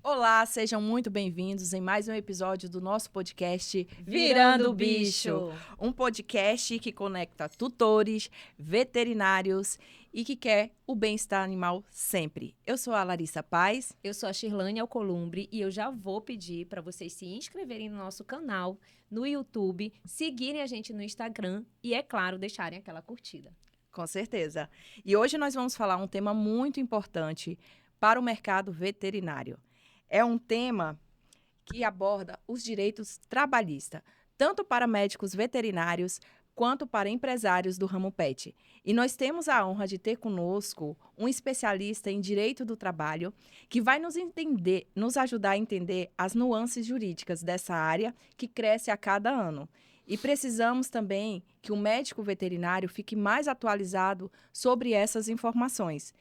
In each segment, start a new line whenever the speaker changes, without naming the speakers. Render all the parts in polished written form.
Olá, sejam muito bem-vindos em mais um episódio do nosso podcast
Virando Bicho.
Um podcast que conecta tutores, veterinários e que quer o bem-estar animal sempre. Eu sou a Larissa Paz.
Eu sou a Shirlane Alcolumbre e eu já vou pedir para vocês se inscreverem no nosso canal, no YouTube, seguirem a gente no Instagram e, é claro, deixarem aquela curtida.
Com certeza. E hoje nós vamos falar um tema muito importante para o mercado veterinário. É um tema que aborda os direitos trabalhistas, tanto para médicos veterinários quanto para empresários do ramo pet. E nós temos a honra de ter conosco um especialista em direito do trabalho que vai nos ajudar a entender as nuances jurídicas dessa área que cresce a cada ano. E precisamos também que o médico veterinário fique mais atualizado sobre essas informações.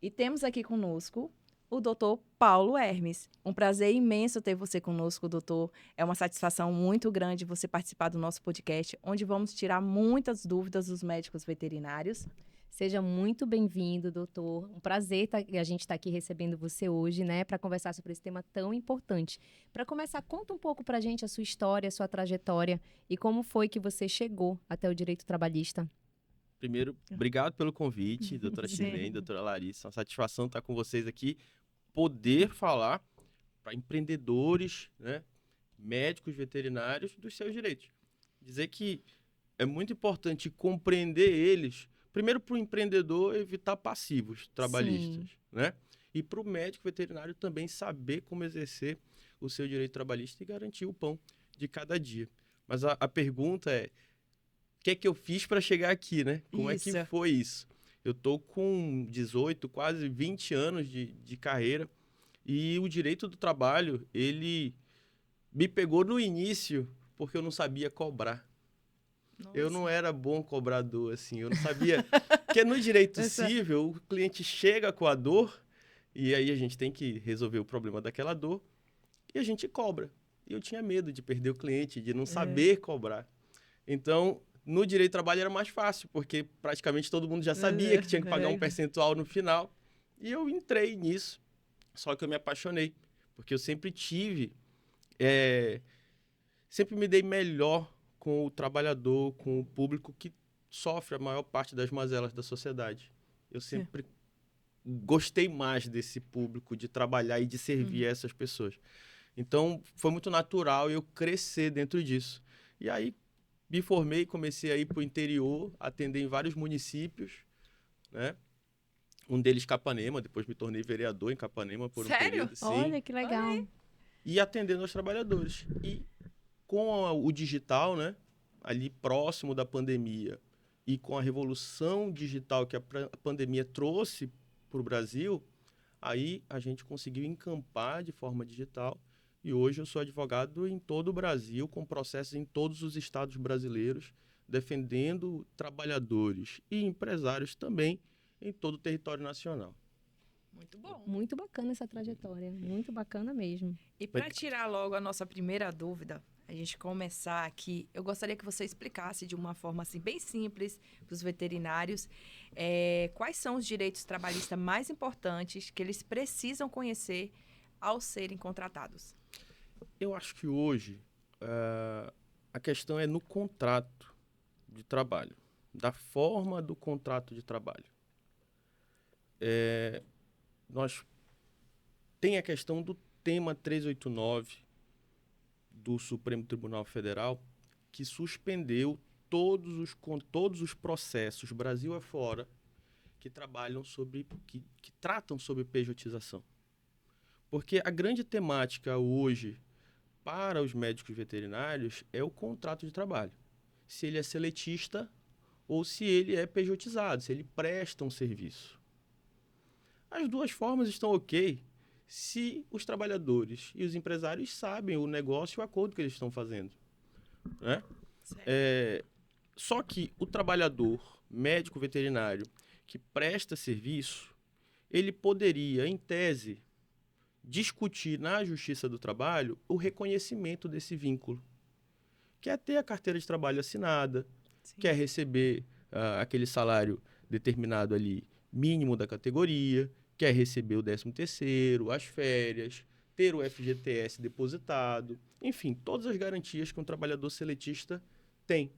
E temos aqui conosco o doutor Paulo Hermes. Um prazer imenso ter você conosco, doutor. É uma satisfação muito grande você participar do nosso podcast, onde vamos tirar muitas dúvidas dos médicos veterinários.
Seja muito bem-vindo, doutor. Um prazer a gente estar aqui recebendo você hoje, né, para conversar sobre esse tema tão importante. Para começar, conta um pouco para a gente a sua história, a sua trajetória e como foi que você chegou até o direito trabalhista.
Primeiro, obrigado pelo convite, doutora Shirlene, doutora Larissa. Uma satisfação estar com vocês aqui, poder falar para empreendedores, né, médicos veterinários dos seus direitos. Dizer que é muito importante compreender eles, primeiro para o empreendedor evitar passivos trabalhistas, né? E para o médico veterinário também saber como exercer o seu direito trabalhista e garantir o pão de cada dia. Mas a pergunta é, o que é que eu fiz para chegar aqui, né? Como
Isso.
é que foi isso? Eu tô com 18, quase 20 anos de carreira e o direito do trabalho, ele me pegou no início porque eu não sabia cobrar.
Nossa.
Eu não era bom cobrador, assim, eu não sabia. Porque no direito civil, o cliente chega com a dor e aí a gente tem que resolver o problema daquela dor e a gente cobra. E eu tinha medo de perder o cliente, de não saber cobrar. Então, no direito do trabalho era mais fácil, porque praticamente todo mundo já sabia que tinha que pagar um percentual no final. E eu entrei nisso, só que eu me apaixonei, porque eu sempre sempre me dei melhor com o trabalhador, com o público que sofre a maior parte das mazelas da sociedade. Eu sempre gostei mais desse público, de trabalhar e de servir essas pessoas. Então, foi muito natural eu crescer dentro disso. E aí, me formei, comecei a ir para o interior, atender em vários municípios, né? Um deles Capanema, depois me tornei vereador em Capanema por um período. Sim.
Olha, que legal.
E atendendo aos trabalhadores. E com o digital, né? Ali próximo da pandemia e com a revolução digital que a pandemia trouxe para o Brasil, aí a gente conseguiu encampar de forma digital. E hoje eu sou advogado em todo o Brasil, com processos em todos os estados brasileiros, defendendo trabalhadores e empresários também em todo o território nacional.
Muito bom.
Muito bacana essa trajetória, muito bacana mesmo.
E para tirar logo a nossa primeira dúvida, a gente começar aqui, eu gostaria que você explicasse de uma forma assim bem simples para os veterinários quais são os direitos trabalhistas mais importantes que eles precisam conhecer ao serem contratados.
Eu acho que hoje a questão é no contrato de trabalho, da forma do contrato de trabalho. Nós tem a questão do tema 389 do Supremo Tribunal Federal, que suspendeu todos os processos, Brasil afora, que trabalham que tratam sobre pejotização. Porque a grande temática hoje para os médicos veterinários é o contrato de trabalho. Se ele é seletista ou se ele é pejotizado, se ele presta um serviço. As duas formas estão ok se os trabalhadores e os empresários sabem o negócio e o acordo que eles estão fazendo, né? Só que o trabalhador médico veterinário que presta serviço, ele poderia, em tese, discutir na Justiça do Trabalho o reconhecimento desse vínculo, que é ter a carteira de trabalho assinada, que é receber aquele salário determinado ali, mínimo da categoria, que é receber o 13º, as férias, ter o FGTS depositado, enfim, todas as garantias que um trabalhador seletista tem.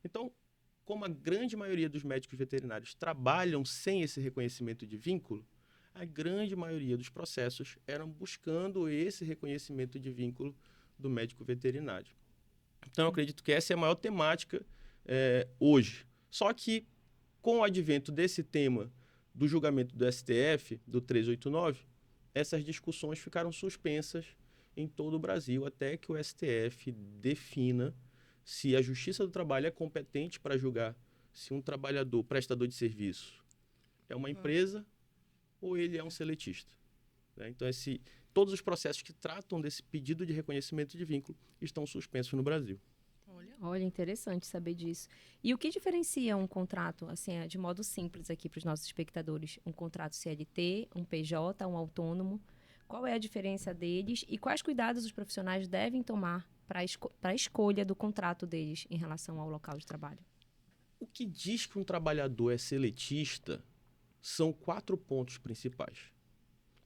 Então, como a grande maioria dos médicos veterinários trabalham sem esse reconhecimento de vínculo, a grande maioria dos processos eram buscando esse reconhecimento de vínculo do médico veterinário. Então, eu acredito que essa é a maior temática hoje. Só que, com o advento desse tema do julgamento do STF, do 389, essas discussões ficaram suspensas em todo o Brasil, até que o STF defina se a Justiça do Trabalho é competente para julgar se um trabalhador, prestador de serviço, é uma empresa ou ele é um seletista. Né? Então, todos os processos que tratam desse pedido de reconhecimento de vínculo estão suspensos no Brasil.
Olha, interessante saber disso. E o que diferencia um contrato, assim, de modo simples aqui para os nossos espectadores, um contrato CLT, um PJ, um autônomo? Qual é a diferença deles e quais cuidados os profissionais devem tomar para a escolha do contrato deles em relação ao local de trabalho?
O que diz que um trabalhador é seletista são 4 pontos principais.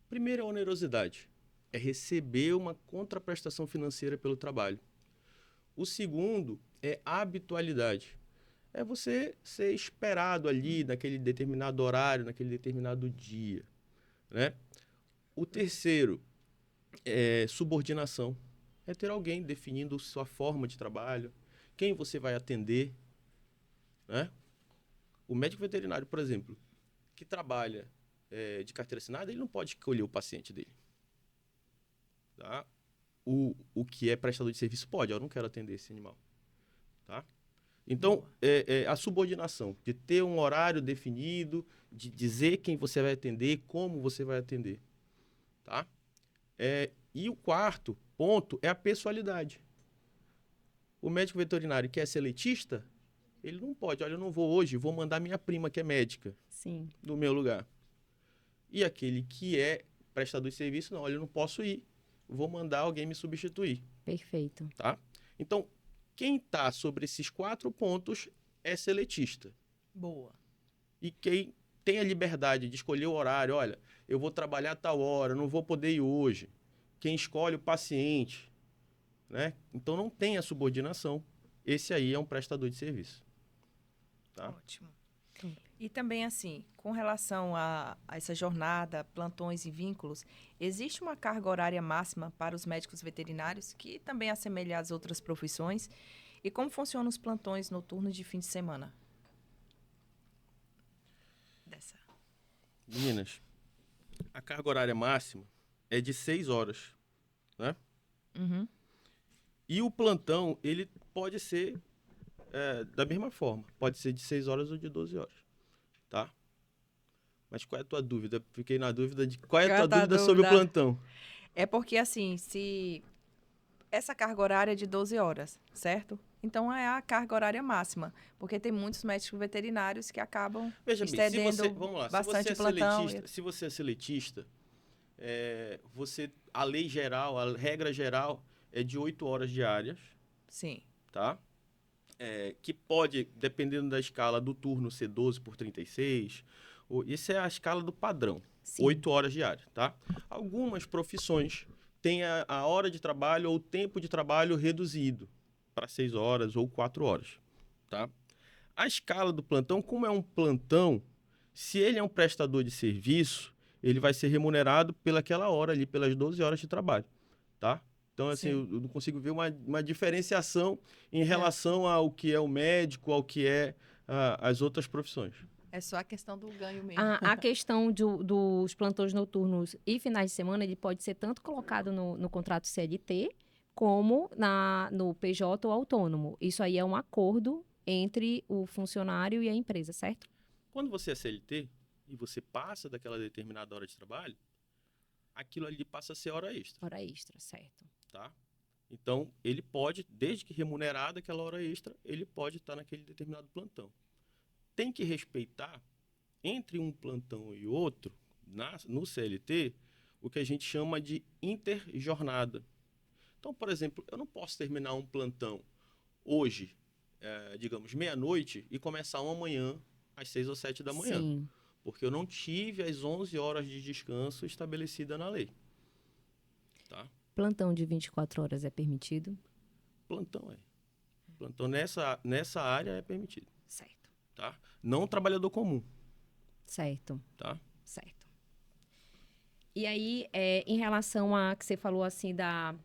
Primeiro é a onerosidade, é receber uma contraprestação financeira pelo trabalho. O segundo é a habitualidade, é você ser esperado ali naquele determinado horário, naquele determinado dia, né? O terceiro é subordinação, é ter alguém definindo sua forma de trabalho, quem você vai atender, né? O médico veterinário, por exemplo, que trabalha de carteira assinada, ele não pode escolher o paciente dele. Tá? O que é prestador de serviço pode, eu não quero atender esse animal. Tá? Então, a subordinação, de ter um horário definido, de dizer quem você vai atender, como você vai atender. Tá? E o quarto ponto é a pessoalidade. O médico veterinário que é seletista, ele não pode, olha, eu não vou hoje, vou mandar minha prima que é médica.
Sim.
No meu lugar. E aquele que é prestador de serviço, não, olha, eu não posso ir, vou mandar alguém me substituir.
Perfeito.
Tá? Então, quem está sobre esses 4 pontos é seletista.
Boa.
E quem tem a liberdade de escolher o horário, olha, eu vou trabalhar a tal hora, não vou poder ir hoje. Quem escolhe o paciente, né? Então não tem a subordinação. Esse aí é um prestador de serviço. Tá?
Ótimo. E também, assim, com relação a essa jornada, plantões e vínculos, existe uma carga horária máxima para os médicos veterinários, que também assemelha às outras profissões? E como funcionam os plantões noturnos de fim de semana?
Meninas, a carga horária máxima é de 6 horas, né?
Uhum.
E o plantão, ele pode ser da mesma forma. Pode ser de 6 horas ou de 12 horas, tá? Mas qual é a tua dúvida? Fiquei na dúvida de qual é a tua dúvida sobre o plantão.
É porque, assim, se essa carga horária é de 12 horas, certo? Então, é a carga horária máxima. Porque tem muitos médicos veterinários que acabam estendendo bastante plantão.
Se você é seletista, a lei geral, a regra geral é de 8 horas diárias.
Sim.
Tá? Que pode, dependendo da escala do turno, ser 12 por 36. Isso é a escala do padrão. Sim. 8 horas diárias, tá? Algumas profissões têm a hora de trabalho ou o tempo de trabalho reduzido para 6 horas ou 4 horas, tá? A escala do plantão, como é um plantão, se ele é um prestador de serviço, ele vai ser remunerado pelaquela hora ali, pelas 12 horas de trabalho, tá? Então, assim, eu não consigo ver uma diferenciação em relação ao que é o médico, ao que é as outras profissões.
É só a questão do ganho mesmo.
A questão dos plantões noturnos e finais de semana, ele pode ser tanto colocado no contrato CLT, como no PJ ou autônomo. Isso aí é um acordo entre o funcionário e a empresa, certo?
Quando você é CLT e você passa daquela determinada hora de trabalho, aquilo ali passa a ser hora extra.
Hora extra, certo.
Tá? Então, ele pode, desde que remunerada aquela hora extra, ele pode estar naquele determinado plantão. Tem que respeitar, entre um plantão e outro, no CLT, o que a gente chama de interjornada. Então, por exemplo, eu não posso terminar um plantão hoje, digamos, meia-noite, e começar um amanhã, às 6 ou 7 da manhã.
Sim.
porque eu não tive as 11 horas de descanso estabelecida na lei. Tá?
Plantão de 24 horas é permitido?
Plantão é. Plantão nessa área é permitido.
Certo.
Tá? Não trabalhador comum.
Certo.
Tá?
Certo. E aí, em relação a que você falou assim da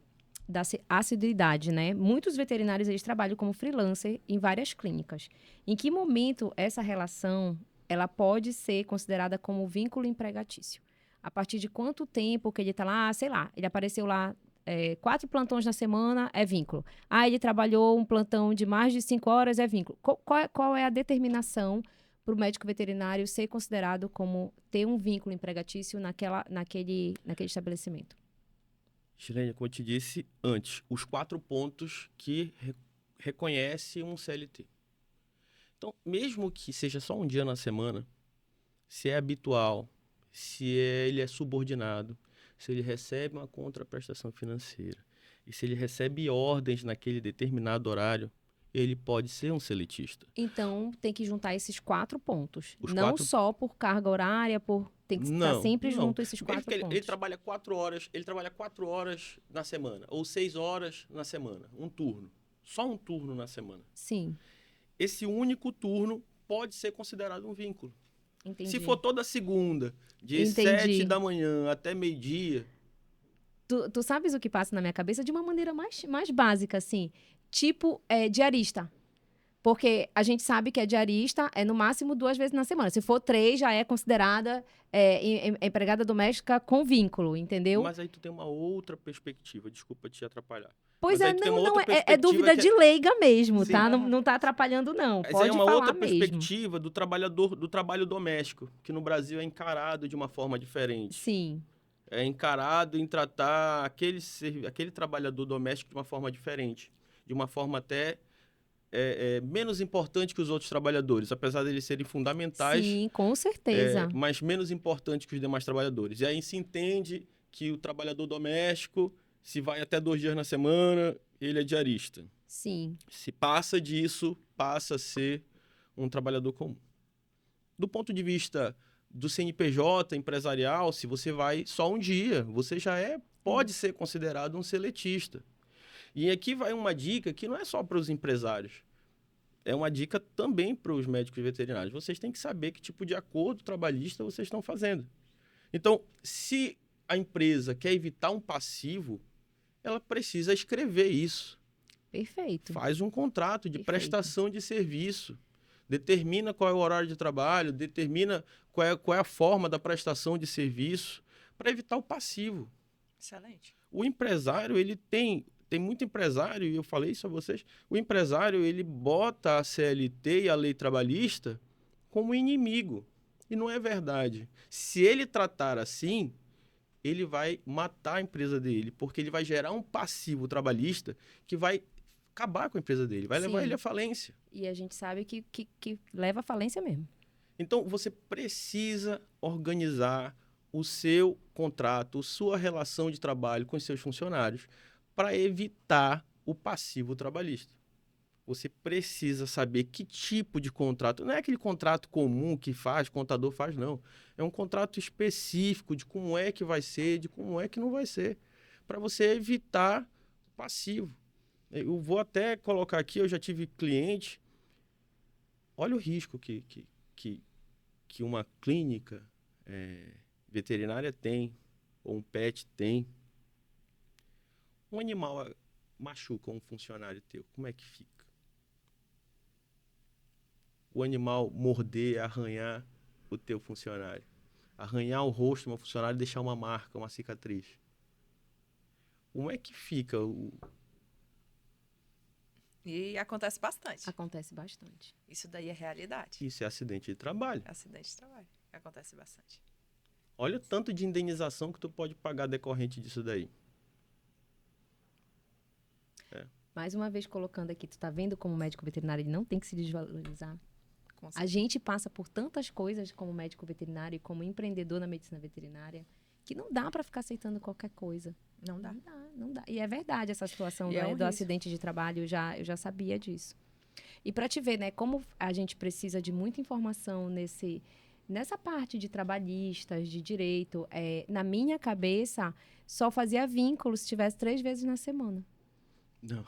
assiduidade, né? Muitos veterinários eles trabalham como freelancer em várias clínicas. Em que momento essa relação ela pode ser considerada como vínculo empregatício? A partir de quanto tempo que ele está lá, sei lá, ele apareceu lá 4 plantões na semana, é vínculo. Ele trabalhou um plantão de mais de 5 horas, é vínculo. Qual é a determinação para o médico veterinário ser considerado como ter um vínculo empregatício naquele estabelecimento?
Shirlene, como eu te disse antes, os 4 pontos que reconhece um CLT. Então, mesmo que seja só um dia na semana, se é habitual, se ele é subordinado, se ele recebe uma contraprestação financeira e se ele recebe ordens naquele determinado horário, ele pode ser um seletista.
Então, tem que juntar esses 4 pontos.
Os
não
4...
só por carga horária, tem que estar sempre junto esses 4 pontos.
Ele trabalha 4 horas, na semana, ou 6 horas na semana, um turno. Só um turno na semana.
Sim.
Esse único turno pode ser considerado um vínculo.
Entendi.
Se for toda segunda, de 7 da manhã até meio-dia...
Tu sabes o que passa na minha cabeça de uma maneira mais básica, assim. Tipo, diarista. Porque a gente sabe que a diarista é no máximo 2 vezes na semana. Se for 3, já é considerada empregada doméstica com vínculo, entendeu?
Mas aí tu tem uma outra perspectiva. Desculpa te atrapalhar.
Pois
mas
não, é dúvida de leiga mesmo,
Sim.
tá? Não tá atrapalhando, não.
Mas
pode
é uma
falar
outra
mesmo.
perspectiva do trabalho doméstico, que no Brasil é encarado de uma forma diferente.
Sim.
É encarado em tratar aquele trabalhador doméstico de uma forma diferente. De uma forma até menos importante que os outros trabalhadores, apesar de eles serem fundamentais.
Sim, com certeza.
Mas menos importante que os demais trabalhadores. E aí se entende que o trabalhador doméstico, se vai até 2 dias na semana, ele é diarista.
Sim.
Se passa disso, passa a ser um trabalhador comum. Do ponto de vista do CNPJ empresarial, se você vai só um dia, você já pode ser considerado um seletista. E aqui vai uma dica que não é só para os empresários, é uma dica também para os médicos veterinários. Vocês têm que saber que tipo de acordo trabalhista vocês estão fazendo. Então, se a empresa quer evitar um passivo, ela precisa escrever isso.
Perfeito.
Faz um contrato de prestação de serviço. Determina qual é o horário de trabalho, determina qual é a forma da prestação de serviço, para evitar o passivo.
Excelente.
O empresário, ele tem muito empresário, e eu falei isso a vocês, o empresário, ele bota a CLT e a lei trabalhista como inimigo. E não é verdade. Se ele tratar assim, ele vai matar a empresa dele, porque ele vai gerar um passivo trabalhista que vai acabar com a empresa dele, vai levar ele à falência.
E a gente sabe que leva à falência mesmo.
Então, você precisa organizar o seu contrato, sua relação de trabalho com os seus funcionários para evitar o passivo trabalhista. Você precisa saber que tipo de contrato. Não é aquele contrato comum que contador faz, não. É um contrato específico de como é que vai ser, de como é que não vai ser, para você evitar o passivo. Eu vou até colocar aqui, eu já tive cliente. Olha o risco que uma clínica veterinária tem, ou um pet tem. Um animal machuca um funcionário teu, como é que fica? O animal morder, arranhar o teu funcionário. Arranhar o rosto de um funcionário e deixar uma marca, uma cicatriz. Como é que fica
E acontece bastante.
Acontece bastante.
Isso daí é realidade.
Isso é acidente de trabalho.
Acidente de trabalho. Acontece bastante.
Olha o tanto de indenização que tu pode pagar decorrente disso daí.
Mais uma vez colocando aqui, tu tá vendo como o médico veterinário ele não tem que se desvalorizar?
Com
A gente passa por tantas coisas como médico veterinário e como empreendedor na medicina veterinária que não dá para ficar aceitando qualquer coisa.
Não dá.
Não dá. E é verdade essa situação
E é um
do
risco.
acidente de trabalho, eu já sabia disso. E para te ver, né, como a gente precisa de muita informação Nessa parte de trabalhistas, de direito, na minha cabeça, só fazia vínculo se tivesse 3 vezes na semana.
Não.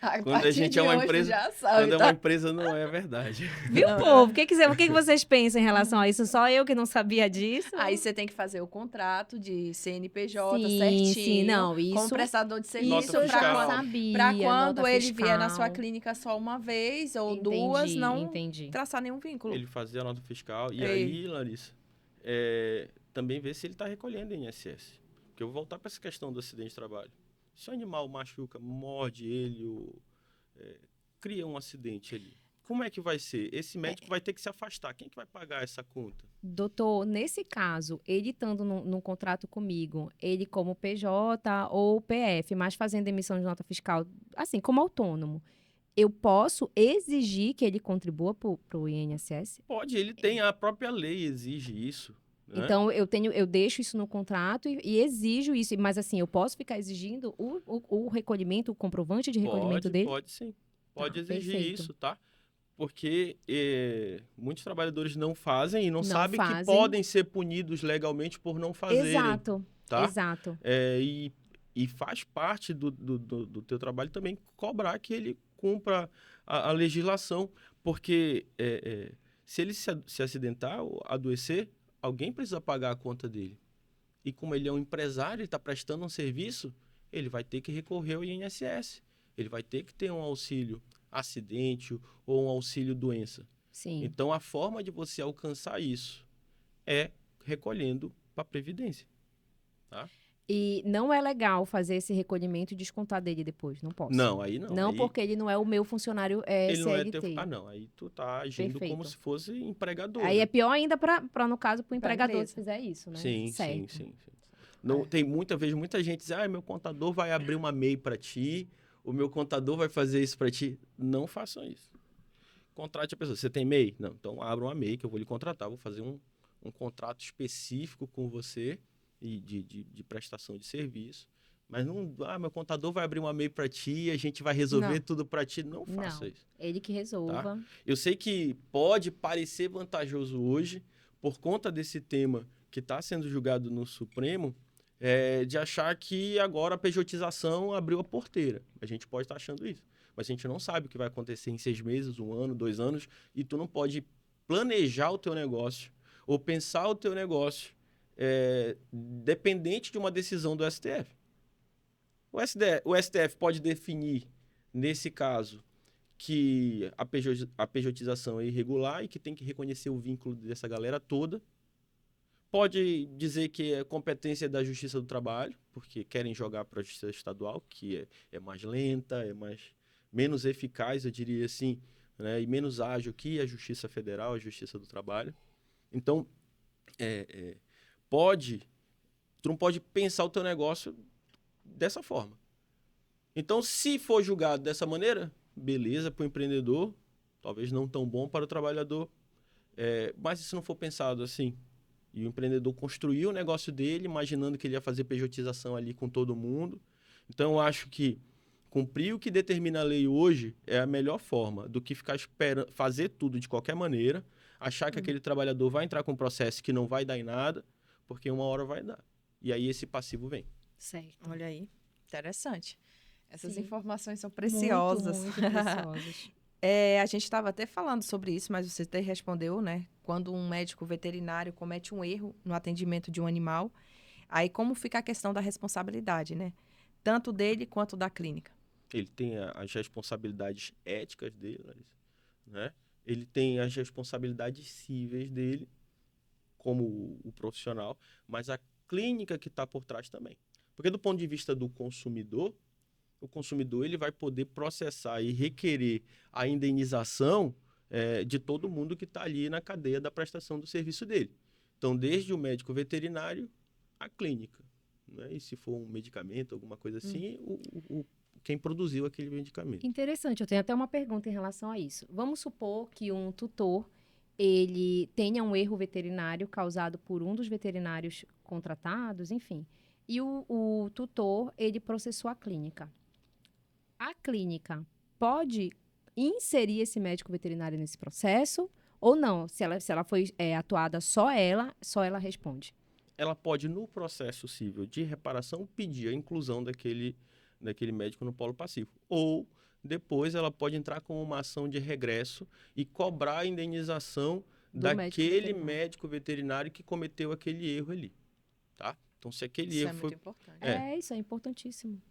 A
Quando a
partir
gente
de
é uma
hoje,
empresa,
já sabe,
quando é
tá?
uma empresa não é verdade.
Viu, povo? O que vocês pensam em relação a isso? Só eu que não sabia disso?
Aí você tem que fazer o contrato de CNPJ
Sim,
certinho,
sim, não,
com o
isso-
prestador de
Isso
serviço,
Nota
eu já
fiscal.
sabia.
para quando
nota
ele vier na sua
fiscal.
clínica só uma vez ou
Entendi,
duas, não
entendi.
traçar nenhum vínculo.
Ele fazia a nota fiscal. E
Ei.
aí, Larissa, também ver se ele está recolhendo INSS. Porque eu vou voltar para essa questão do acidente de trabalho. Se o animal machuca, morde ele, cria um acidente ali. Como é que vai ser? Esse médico vai ter que se afastar. Quem que vai pagar essa conta?
Doutor, nesse caso, ele estando num contrato comigo, ele como PJ ou PF, mas fazendo emissão de nota fiscal, assim, como autônomo, eu posso exigir que ele contribua para o INSS?
Pode, ele tem, a própria lei exige isso. Né?
Então, eu deixo isso no contrato e exijo isso. Mas, assim, eu posso ficar exigindo o recolhimento, o comprovante de recolhimento dele?
Pode sim. Pode exigir
perfeito.
isso, tá? Porque muitos trabalhadores não fazem e não sabem que
fazem.
podem ser punidos legalmente por não fazerem.
Exato,
Tá?
exato.
E faz parte do teu trabalho também cobrar que ele cumpra a legislação. Porque se ele se acidentar ou adoecer, alguém precisa pagar a conta dele. E como ele é um empresário, ele está prestando um serviço, ele vai ter que recorrer ao INSS. Ele vai ter que ter um auxílio acidente ou um auxílio doença.
Sim.
Então, a forma de você alcançar isso é recolhendo para a Previdência. Tá?
E não é legal fazer esse recolhimento e descontar dele depois, não posso.
Não, aí não.
Não,
aí,
porque ele não é o meu funcionário
ele não é
CLT.
teu... Ah, não. Aí tu tá agindo
Perfeito.
como se fosse empregador.
Aí
né?
é pior ainda no caso, para o empregador
empresa.
se fizer isso, né?
Sim,
certo.
sim. Não, tem muita gente diz, meu contador vai abrir uma MEI para ti, o meu contador vai fazer isso para ti. Não façam isso. Contrate a pessoa. Você tem MEI? Não, então abra uma MEI que eu vou lhe contratar, vou fazer um contrato específico com você e de prestação de serviço. Mas não, meu contador vai abrir uma MEI para ti e a gente vai resolver
Não.
tudo para ti. Não faça isso.
Ele que resolva.
Tá? Eu sei que pode parecer vantajoso hoje, por conta desse tema que está sendo julgado no Supremo, de achar que agora a pejotização abriu a porteira. A gente pode estar achando isso. Mas a gente não sabe o que vai acontecer em 6 meses, 1 ano, 2 anos, e tu não pode planejar o teu negócio ou pensar o teu negócio dependente de uma decisão do STF. O STF pode definir, nesse caso, que a pejotização é irregular e que tem que reconhecer o vínculo dessa galera toda. Pode dizer que é competência da Justiça do Trabalho, porque querem jogar para a Justiça Estadual, que é mais lenta, menos eficaz, eu diria assim, né, e menos ágil que a Justiça Federal, a Justiça do Trabalho. Então, tu não pode pensar o teu negócio dessa forma. Então, se for julgado dessa maneira, beleza para o empreendedor, talvez não tão bom para o trabalhador, mas se não for pensado assim, e o empreendedor construiu o negócio dele, imaginando que ele ia fazer pejotização ali com todo mundo, então eu acho que cumprir o que determina a lei hoje é a melhor forma do que ficar esperando, fazer tudo de qualquer maneira, achar que aquele trabalhador vai entrar com um processo que não vai dar em nada, porque uma hora vai dar. E aí esse passivo vem.
Certo.
Olha aí, interessante. Essas
Sim.
informações são preciosas.
Muito preciosas.
A gente estava até falando sobre isso, mas você até respondeu, né? Quando um médico veterinário comete um erro no atendimento de um animal, aí como fica a questão da responsabilidade, né? Tanto dele quanto da clínica.
Ele tem as responsabilidades éticas dele, Larissa, né? Ele tem as responsabilidades cíveis dele, como o profissional, mas a clínica que está por trás também. Porque do ponto de vista do consumidor, o consumidor ele vai poder processar e requerer a indenização de todo mundo que está ali na cadeia da prestação do serviço dele. Então, desde o médico veterinário à clínica. Né? E se for um medicamento, alguma coisa assim, quem produziu aquele medicamento.
Interessante, eu tenho até uma pergunta em relação a isso. Vamos supor que um tutor ele tenha um erro veterinário causado por um dos veterinários contratados, enfim. E o tutor, ele processou a clínica. A clínica pode inserir esse médico veterinário nesse processo Ou não? Se ela foi atuada só ela responde.
Ela pode, no processo civil de reparação, pedir a inclusão daquele médico no polo passivo. Ou, depois, ela pode entrar com uma ação de regresso e cobrar a indenização daquele médico veterinário que cometeu aquele erro ali. Tá? Então, se aquele
Isso
erro
é
foi...
muito importante.
Isso é importantíssimo.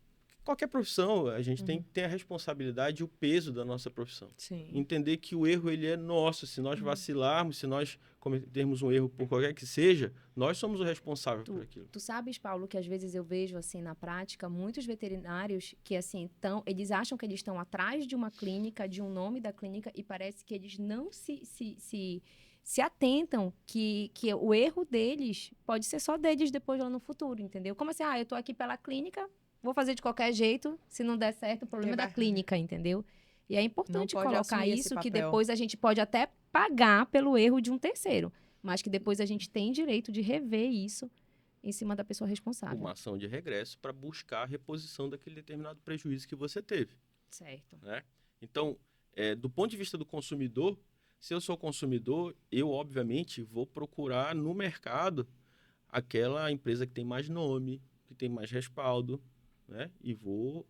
Qualquer profissão, a gente tem que ter a responsabilidade e o peso da nossa profissão.
Sim.
Entender que o erro ele é nosso. Se nós vacilarmos, se nós cometermos um erro por qualquer que seja, nós somos o responsável por aquilo.
Tu sabes, Paulo, que às vezes eu vejo assim na prática muitos veterinários que assim eles acham que eles estão atrás de uma clínica, de um nome da clínica, e parece que eles não se atentam que o erro deles pode ser só deles depois lá no futuro, entendeu? Como assim, eu tô aqui pela clínica, vou fazer de qualquer jeito, se não der certo, o problema é da clínica, entendeu? E é importante colocar isso, que depois a gente pode até pagar pelo erro de um terceiro, mas que depois a gente tem direito de rever isso em cima da pessoa responsável.
Uma ação de regresso para buscar a reposição daquele determinado prejuízo que você teve.
Certo.
Né? Então, do ponto de vista do consumidor, se eu sou consumidor, eu, obviamente, vou procurar no mercado aquela empresa que tem mais nome, que tem mais respaldo, né? E vou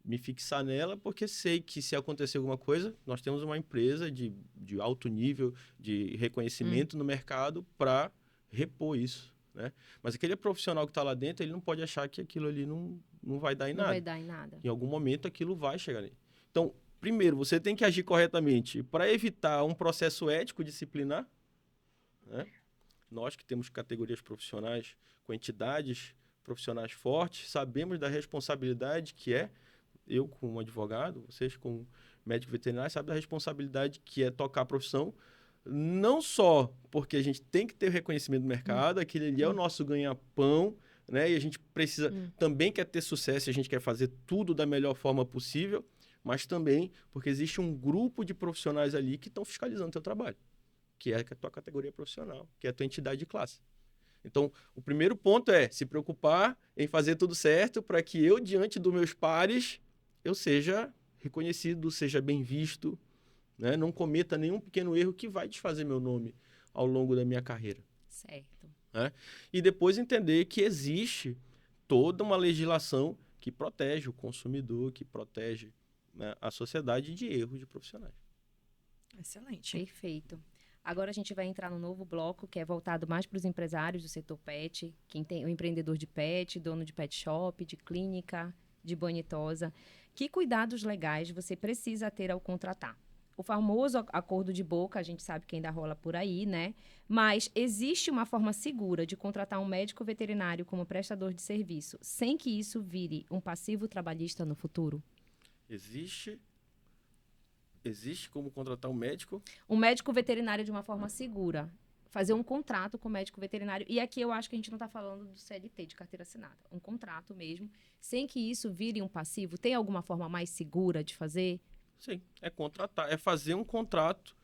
me fixar nela porque sei que se acontecer alguma coisa, nós temos uma empresa de alto nível de reconhecimento no mercado para repor isso, né? Mas aquele profissional que está lá dentro, ele não pode achar que aquilo ali não vai dar em nada.
Não vai dar em nada.
Em algum momento aquilo vai chegar nele. Então, primeiro, você tem que agir corretamente para evitar um processo ético disciplinar, né? Nós que temos categorias profissionais com entidades profissionais fortes, sabemos da responsabilidade que é, eu como advogado, vocês como médico veterinário, sabem da responsabilidade que é tocar a profissão, não só porque a gente tem que ter o reconhecimento do mercado, aquele ali é o nosso ganha-pão, né? E a gente precisa, também quer ter sucesso, a gente quer fazer tudo da melhor forma possível, mas também porque existe um grupo de profissionais ali que estão fiscalizando o teu trabalho, que é a tua categoria profissional, que é a tua entidade de classe. Então, o primeiro ponto é se preocupar em fazer tudo certo para que eu, diante dos meus pares, eu seja reconhecido, seja bem visto, né? Não cometa nenhum pequeno erro que vai desfazer meu nome ao longo da minha carreira.
Certo.
Né? E depois entender que existe toda uma legislação que protege o consumidor, que protege, né, a sociedade de erros de profissionais.
Excelente.
Perfeito. Agora a gente vai entrar no novo bloco, que é voltado mais para os empresários do setor pet, quem tem o empreendedor de pet, dono de pet shop, de clínica, de banho e tosa. Que cuidados legais você precisa ter ao contratar? O famoso acordo de boca, a gente sabe que ainda rola por aí, né? Mas existe uma forma segura de contratar um médico veterinário como prestador de serviço, sem que isso vire um passivo trabalhista no futuro?
Existe como contratar um médico?
Um médico veterinário de uma forma segura. Fazer um contrato com o médico veterinário. E aqui eu acho que a gente não está falando do CLT, de carteira assinada. Um contrato mesmo, sem que isso vire um passivo. Tem alguma forma mais segura de fazer?
Sim, é contratar, é fazer um contrato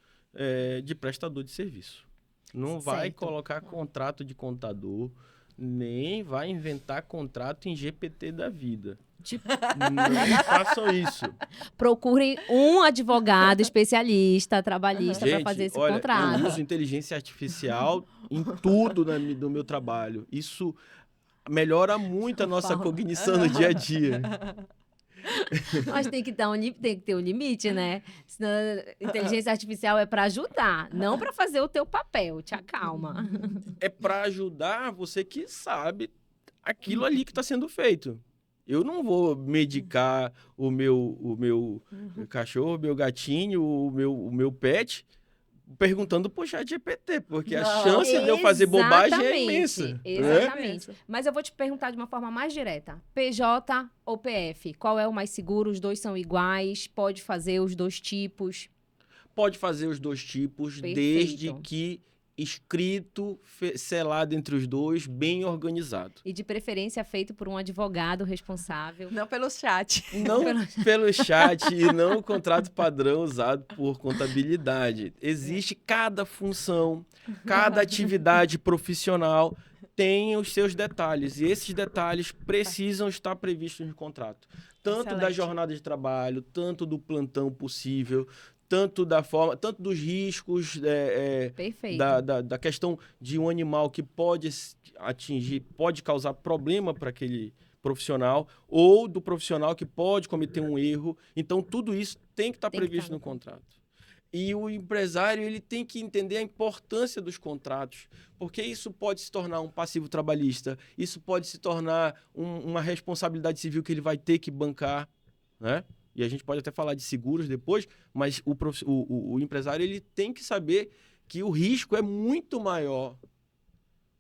de prestador de serviço. Não vai colocar contrato de contador, nem vai inventar contrato em GPT da vida. Não façam isso.
Procurem um advogado especialista, trabalhista, para fazer esse contrato.
Eu uso inteligência artificial em tudo do meu trabalho. Isso melhora muito a nossa cognição no dia a dia.
Mas tem que ter um limite, né? Senão, inteligência artificial é para ajudar, não para fazer o teu papel. Te acalma.
É para ajudar você que sabe aquilo ali que está sendo feito. Eu não vou medicar o meu cachorro, o meu gatinho, o meu pet, perguntando pro ChatGPT, porque a chance de eu fazer bobagem é imensa.
Exatamente.
Né?
Mas eu vou te perguntar de uma forma mais direta. PJ ou PF? Qual é o mais seguro? Os dois são iguais? Pode fazer os dois tipos?
Pode fazer os dois tipos, desde que escrito, selado entre os dois, bem organizado.
E de preferência feito por um advogado responsável.
Não pelo chat.
Não pelo chat e não o contrato padrão usado por contabilidade. Existe cada função, cada atividade profissional tem os seus detalhes. E esses detalhes precisam estar previstos no contrato. Tanto da jornada de trabalho, tanto do plantão possível, tanto dos riscos,
Perfeito.
da questão de um animal que pode pode causar problema para aquele profissional, ou do profissional que pode cometer um erro. Então, tudo isso tem que estar previsto no contrato. E o empresário ele tem que entender a importância dos contratos, porque isso pode se tornar um passivo trabalhista, isso pode se tornar uma responsabilidade civil que ele vai ter que bancar, né? E a gente pode até falar de seguros depois, mas o empresário ele tem que saber que o risco é muito maior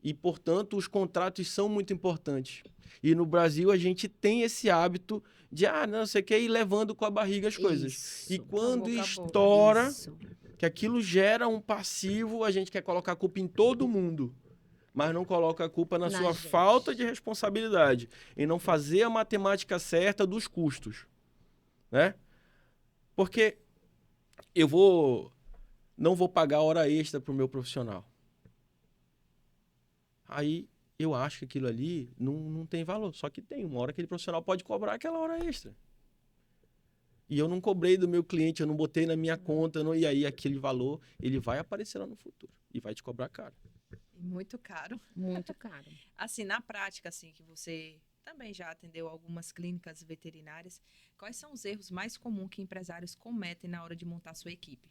e, portanto, os contratos são muito importantes. E no Brasil a gente tem esse hábito de, não sei o que, ir levando com a barriga as coisas.
Isso.
E quando
Acabou.
estoura,
Isso.
que aquilo gera um passivo, a gente quer colocar a culpa em todo mundo, mas não coloca a culpa na sua
gente.
falta de responsabilidade, em não fazer a matemática certa dos custos, né? Porque não vou pagar hora extra para o meu profissional. Aí eu acho que aquilo ali não tem valor. Só que tem uma hora que aquele profissional pode cobrar aquela hora extra. E eu não cobrei do meu cliente, eu não botei na minha conta, e aí aquele valor, ele vai aparecer lá no futuro e vai te cobrar caro.
Muito caro.
Muito caro.
Assim, na prática, assim, que você também já atendeu algumas clínicas veterinárias, quais são os erros mais comuns que empresários cometem na hora de montar sua equipe?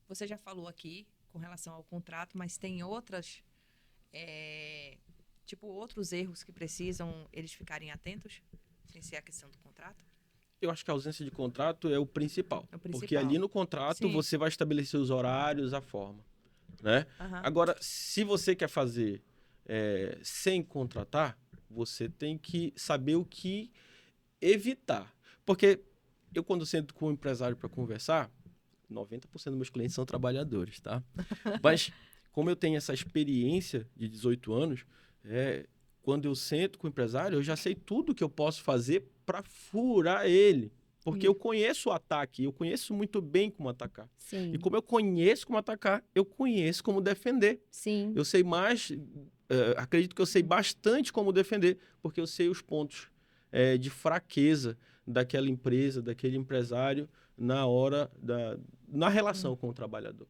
Você já falou aqui com relação ao contrato, mas tem outros erros que precisam eles ficarem atentos, sem ser a questão do contrato?
Eu acho que a ausência de contrato é o principal.
É o principal.
Porque ali no contrato
Sim.
você vai estabelecer os horários, a forma, né?
Uhum.
Agora, se você quer fazer sem contratar, você tem que saber o que evitar. Porque eu, quando sento com o empresário para conversar, 90% dos meus clientes são trabalhadores, tá? Mas, como eu tenho essa experiência de 18 anos, quando eu sento com o empresário, eu já sei tudo que eu posso fazer para furar ele. Porque eu conheço o ataque, eu conheço muito bem como atacar.
Sim.
E como eu conheço como atacar, eu conheço como defender.
Sim.
Eu sei mais, acredito que eu sei bastante como defender, porque eu sei os pontos de fraqueza daquela empresa, daquele empresário, na relação com o trabalhador.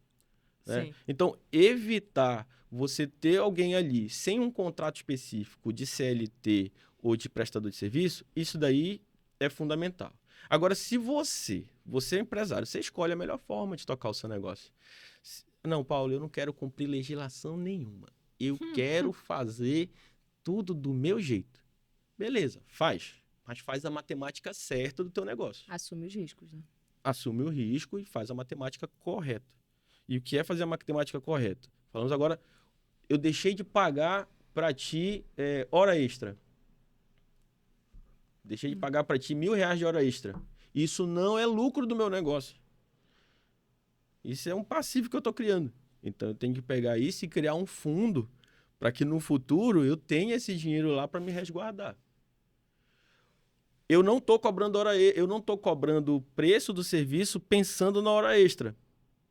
Né? Então, evitar você ter alguém ali sem um contrato específico de CLT ou de prestador de serviço, isso daí é fundamental. Agora, se você é empresário, você escolhe a melhor forma de tocar o seu negócio. Não, Paulo, eu não quero cumprir legislação nenhuma. Eu quero fazer tudo do meu jeito. Beleza, faz. Mas faz a matemática certa do teu negócio.
Assume os riscos, né?
Assume o risco e faz a matemática correta. E o que é fazer a matemática correta? Falamos agora, eu deixei de pagar para ti hora extra. Deixei de pagar para ti R$1.000 de hora extra. Isso não é lucro do meu negócio. Isso é um passivo que eu estou criando. Então, eu tenho que pegar isso e criar um fundo para que no futuro eu tenha esse dinheiro lá para me resguardar. Eu não estou cobrando eu não estou cobrando o preço do serviço pensando na hora extra.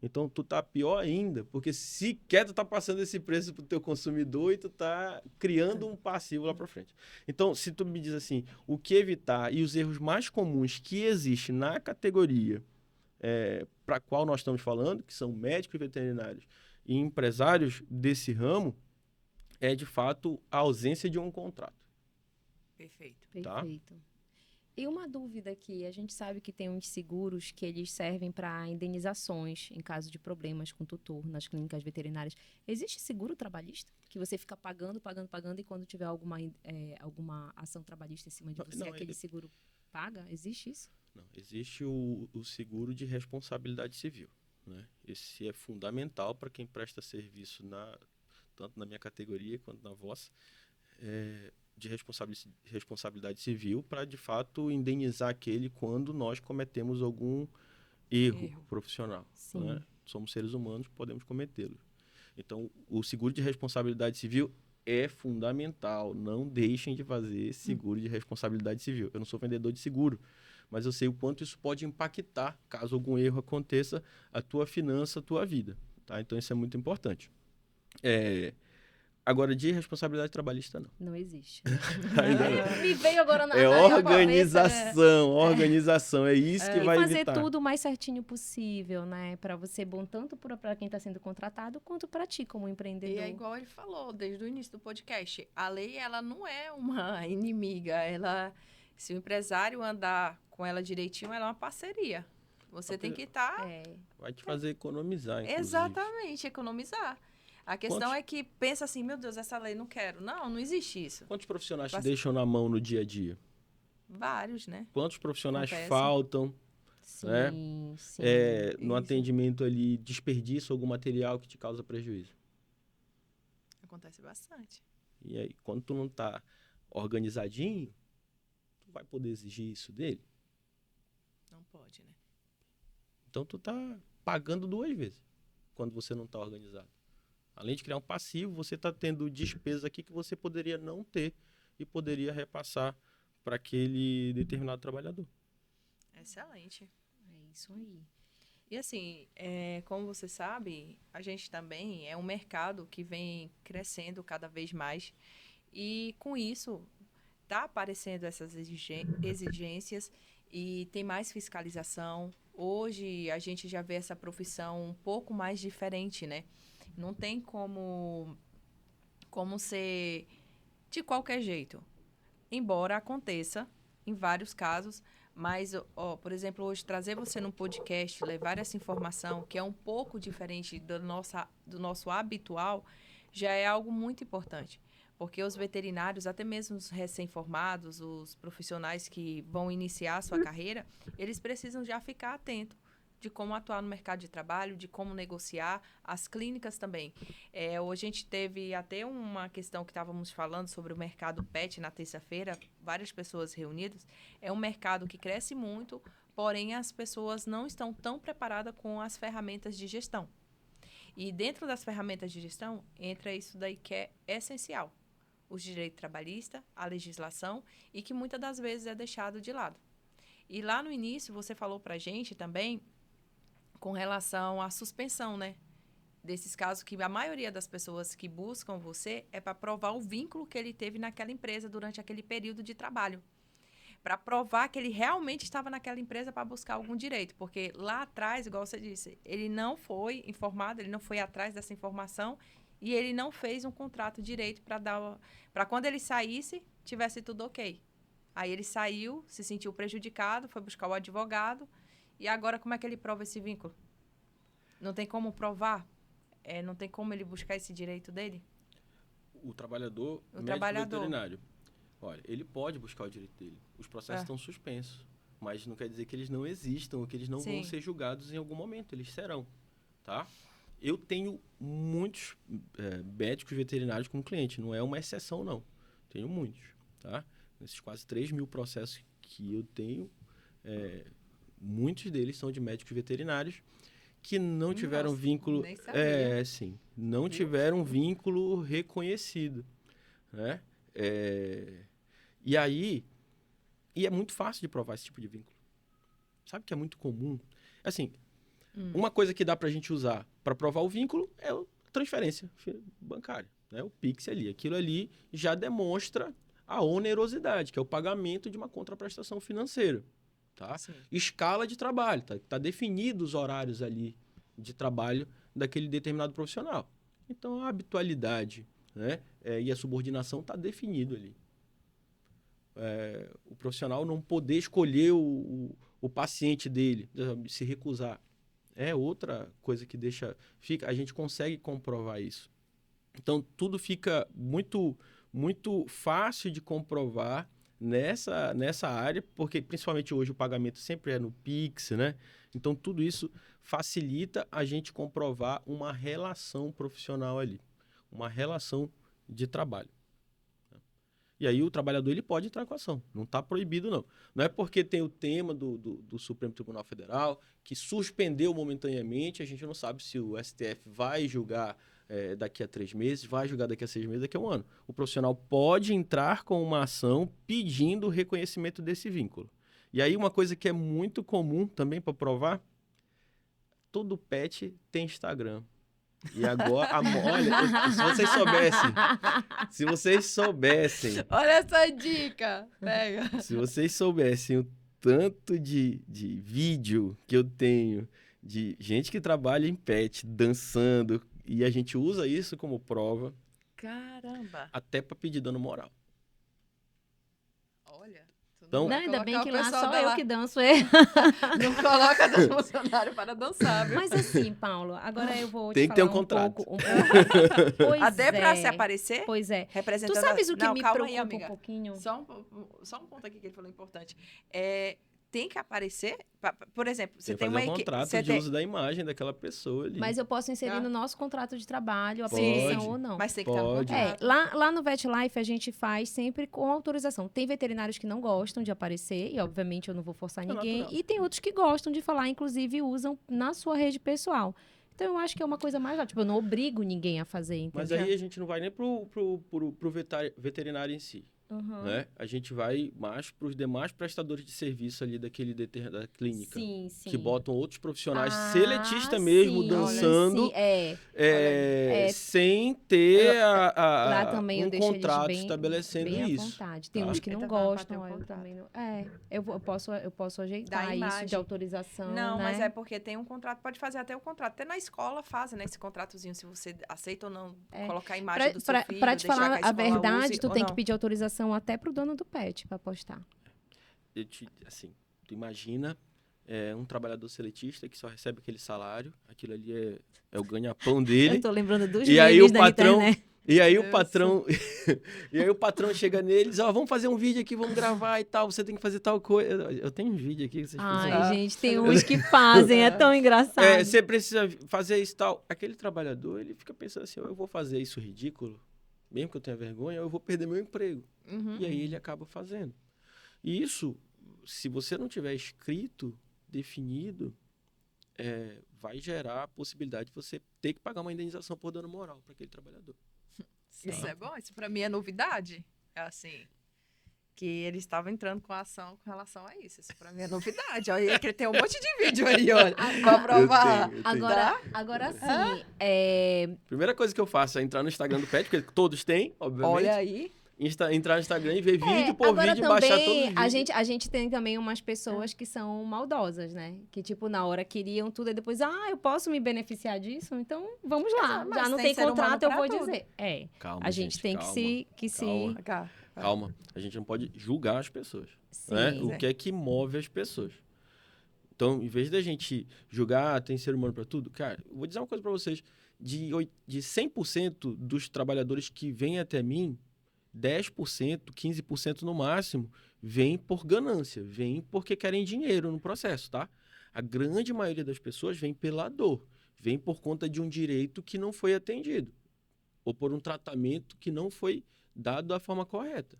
Então, tu tá pior ainda, porque sequer tu tá passando esse preço pro teu consumidor e tu tá criando um passivo lá para frente. Então, se tu me diz assim, o que evitar e os erros mais comuns que existem na categoria para a qual nós estamos falando, que são médicos veterinários e empresários desse ramo, é de fato a ausência de um contrato.
Perfeito.
Tá?
Perfeito. E uma dúvida aqui, a gente sabe que tem uns seguros que eles servem para indenizações em caso de problemas com tutor nas clínicas veterinárias. Existe seguro trabalhista? Que você fica pagando e quando tiver alguma ação trabalhista em cima de você, aquele seguro paga? Existe isso?
Não, existe o seguro de responsabilidade civil, né? Esse é fundamental para quem presta serviço tanto na minha categoria quanto na vossa, de responsabilidade civil para, de fato, indenizar aquele quando nós cometemos algum erro profissional. Né? Somos seres humanos, podemos cometê-lo. Então, o seguro de responsabilidade civil é fundamental. Não deixem de fazer seguro de responsabilidade civil. Eu não sou vendedor de seguro, mas eu sei o quanto isso pode impactar, caso algum erro aconteça, a tua finança, a tua vida. Tá? Então, isso é muito importante. Agora, de responsabilidade trabalhista, não.
Não existe.
Ainda não.
Me veio agora na
É
cabeça.
organização. É isso que
E
vai
fazer
evitar.
tudo o mais certinho possível, né? Para você bom tanto para quem está sendo contratado, quanto para ti como empreendedor.
E é igual ele falou desde o início do podcast. A lei, ela não é uma inimiga. Se o empresário andar com ela direitinho, ela é uma parceria. Você tem que estar...
Vai te fazer economizar, inclusive.
Exatamente, economizar. A questão é que pensa assim, meu Deus, essa lei não quero. Não existe isso.
Quantos profissionais te deixam na mão no dia a dia?
Vários, né?
Quantos profissionais
Acontece.
faltam?
Sim,
né?
sim.
No atendimento ali, desperdiça algum material que te causa prejuízo.
Acontece bastante.
E aí, quando tu não tá organizadinho, tu vai poder exigir isso dele?
Não pode, né?
Então tu tá pagando 2 vezes quando você não tá organizado. Além de criar um passivo, você tá tendo despesas aqui que você poderia não ter e poderia repassar para aquele determinado trabalhador.
Excelente.
É isso aí.
E assim, como você sabe, a gente também é um mercado que vem crescendo cada vez mais. E com isso, está aparecendo essas exigências e tem mais fiscalização. Hoje, a gente já vê essa profissão um pouco mais diferente, né? Não tem como ser de qualquer jeito. Embora aconteça em vários casos, mas, por exemplo, hoje trazer você num podcast, levar essa informação, que é um pouco diferente do nosso habitual, já é algo muito importante. Porque os veterinários, até mesmo os recém-formados, os profissionais que vão iniciar a sua carreira, eles precisam já ficar atentos de como atuar no mercado de trabalho, de como negociar, as clínicas também. Hoje a gente teve até uma questão que estávamos falando sobre o mercado pet na terça-feira, várias pessoas reunidas. É um mercado que cresce muito, porém as pessoas não estão tão preparadas com as ferramentas de gestão. E dentro das ferramentas de gestão, entra isso daí que é essencial. Os direitos trabalhistas, a legislação, e que muitas das vezes é deixado de lado. E lá no início, você falou para a gente também com relação à suspensão, né? Desses casos que a maioria das pessoas que buscam você é para provar o vínculo que ele teve naquela empresa durante aquele período de trabalho. Para provar que ele realmente estava naquela empresa para buscar algum direito. Porque lá atrás, igual você disse, ele não foi informado, ele não foi atrás dessa informação e ele não fez um contrato direito para quando ele saísse, tivesse tudo ok. Aí ele saiu, se sentiu prejudicado, foi buscar o advogado. E agora, como é que ele prova esse vínculo? Não tem como provar? Não tem como ele buscar esse direito dele?
O trabalhador, veterinário, olha, ele pode buscar o direito dele. Os processos estão suspensos, mas não quer dizer que eles não existam ou que eles não vão ser julgados em algum momento. Eles serão, tá? Eu tenho muitos médicos veterinários como cliente. Não é uma exceção, não. Tenho muitos, tá? Nesses quase 3 mil processos que eu tenho... muitos deles são de médicos veterinários que não tiveram vínculo...
Nem sabia.
Sim. Não tiveram vínculo reconhecido, né? E aí... E é muito fácil de provar esse tipo de vínculo. Sabe que é muito comum? Assim, uma coisa que dá pra gente usar para provar o vínculo é a transferência bancária, né? O Pix ali. Aquilo ali já demonstra a onerosidade, que é o pagamento de uma contraprestação financeira. Tá? Escala de trabalho, tá definido os horários ali de trabalho daquele determinado profissional. Então, a habitualidade, né, e a subordinação está definido ali. O profissional não poder escolher o paciente dele, se recusar, é outra coisa que a gente consegue comprovar isso. Então, tudo fica muito, muito fácil de comprovar nessa área, porque principalmente hoje o pagamento sempre é no Pix, né? Então, tudo isso facilita a gente comprovar uma relação profissional ali, uma relação de trabalho. E aí o trabalhador ele pode entrar com a ação, não está proibido não. Não é porque tem o tema do Supremo Tribunal Federal que suspendeu momentaneamente, a gente não sabe se o STF vai julgar daqui a 3 meses, vai julgar daqui a 6 meses, daqui a 1 ano. O profissional pode entrar com uma ação pedindo o reconhecimento desse vínculo. E aí uma coisa que é muito comum também para provar, todo pet tem Instagram. E agora, olha, se vocês soubessem,
Olha essa dica. Pega.
se vocês soubessem o tanto de vídeo que eu tenho de gente que trabalha em pet, dançando, e a gente usa isso como prova,
Caramba.
até para pedir dano moral.
Olha. tu
Então-
não vai
Não, ainda bem
colocar
que
o
lá
pessoal
só
da
eu
lá-
que danço.
Não coloca do funcionário para dançar, viu?
Mas assim, Paulo, agora eu vou te
Tem que ter
falar
um contrato.
pouco. Pois
Até para
é.
se aparecer,
Pois é.
representando...
Tu sabes o que
Não,
me
calma aí,
preocupa
amiga.
um pouquinho?
Só um ponto aqui que ele falou importante. Tem que aparecer... Por exemplo, você
Você
tem
fazer
uma
um
equipe...
contrato
você
de
tem-
uso da imagem daquela pessoa ali.
Mas eu posso inserir
Ah.
no nosso contrato de trabalho a
Pode.
posição ou não.
Mas tem que estar no
Pode.
contrato.
Lá no VetLife a gente faz sempre com autorização. Tem veterinários que não gostam de aparecer, e obviamente eu não vou forçar
É
ninguém.
natural.
E tem outros que gostam de falar, inclusive usam na sua rede pessoal. Então eu acho que é uma coisa mais... Tipo, eu não obrigo ninguém a fazer, entendeu?
Mas aí a gente não vai nem pro veterinário em si,
Uhum.
né? A gente vai mais para os demais prestadores de serviço ali da clínica.
Sim, sim.
Que botam outros profissionais,
Ah,
seletista mesmo,
sim,
dançando,
sim, é.
sem ter
Lá também eu
um
deixo
contrato
eles
estabelecendo
bem à
isso.
vontade. Tem
tá?
uns que não
Então vai bater
gostam,
um
aí eu
contrato.
também não... eu posso ajeitar
Da
isso
imagem.
de autorização,
Não,
né?
mas é porque tem um contrato, pode fazer até o contrato. Até na escola fazem, né, esse contratozinho, se você aceita ou não colocar a imagem do seu filho,
Pra te
deixar
falar
que a
a
escola
verdade,
use
tu
ou
tem
não.
que pedir autorização até pro dono do pet pra postar.
Assim, tu imagina um trabalhador seletista que só recebe aquele salário, aquilo ali é o ganha-pão dele.
Eu tô lembrando dos
E aí
memes
o
da
patrão,
internet.
e aí o
Deus.
patrão, e aí o patrão chega nele e diz, vamos fazer um vídeo aqui, vamos gravar e tal, você tem que fazer tal coisa. Eu tenho um vídeo aqui que vocês
Ai,
precisam.
gente, tem uns que fazem, é tão engraçado.
Você precisa fazer isso e tal. Aquele trabalhador, ele fica pensando assim, eu vou fazer isso ridículo, mesmo que eu tenha vergonha, eu vou perder meu emprego.
Uhum.
E aí ele acaba fazendo. E isso, se você não tiver escrito, definido, vai gerar a possibilidade de você ter que pagar uma indenização por dano moral para aquele trabalhador.
Isso é bom, isso pra mim é novidade. É assim, que eles estavam entrando com a ação com relação a isso. Isso pra mim é novidade. Olha, que tem um monte de vídeo aí, olha, pra provar.
Eu tenho.
Agora sim,
Primeira coisa que eu faço é entrar no Instagram do Pet, porque todos têm, obviamente.
Olha aí.
Entrar no Instagram e ver vídeo por
agora
vídeo e baixar todos os
também
vídeos.
a gente tem também umas pessoas que são maldosas, né? Que, tipo, na hora queriam tudo e depois, eu posso me beneficiar disso? Então, vamos lá.
Mas
Já não
tem
tem
ser humano
contrato, eu
pra
vou
tudo.
dizer.
Calma,
A gente tem
calma,
que se...
calma. Calma, a gente não pode julgar as pessoas.
Sim.
Né? O que é que move as pessoas. Então, em vez da gente julgar, tem ser humano para tudo, cara, eu vou dizer uma coisa para vocês. De 100% dos trabalhadores que vêm até mim, 10%, 15% no máximo, vêm por ganância, vêm porque querem dinheiro no processo, tá? A grande maioria das pessoas vem pela dor, vem por conta de um direito que não foi atendido, ou por um tratamento que não foi dado da forma correta.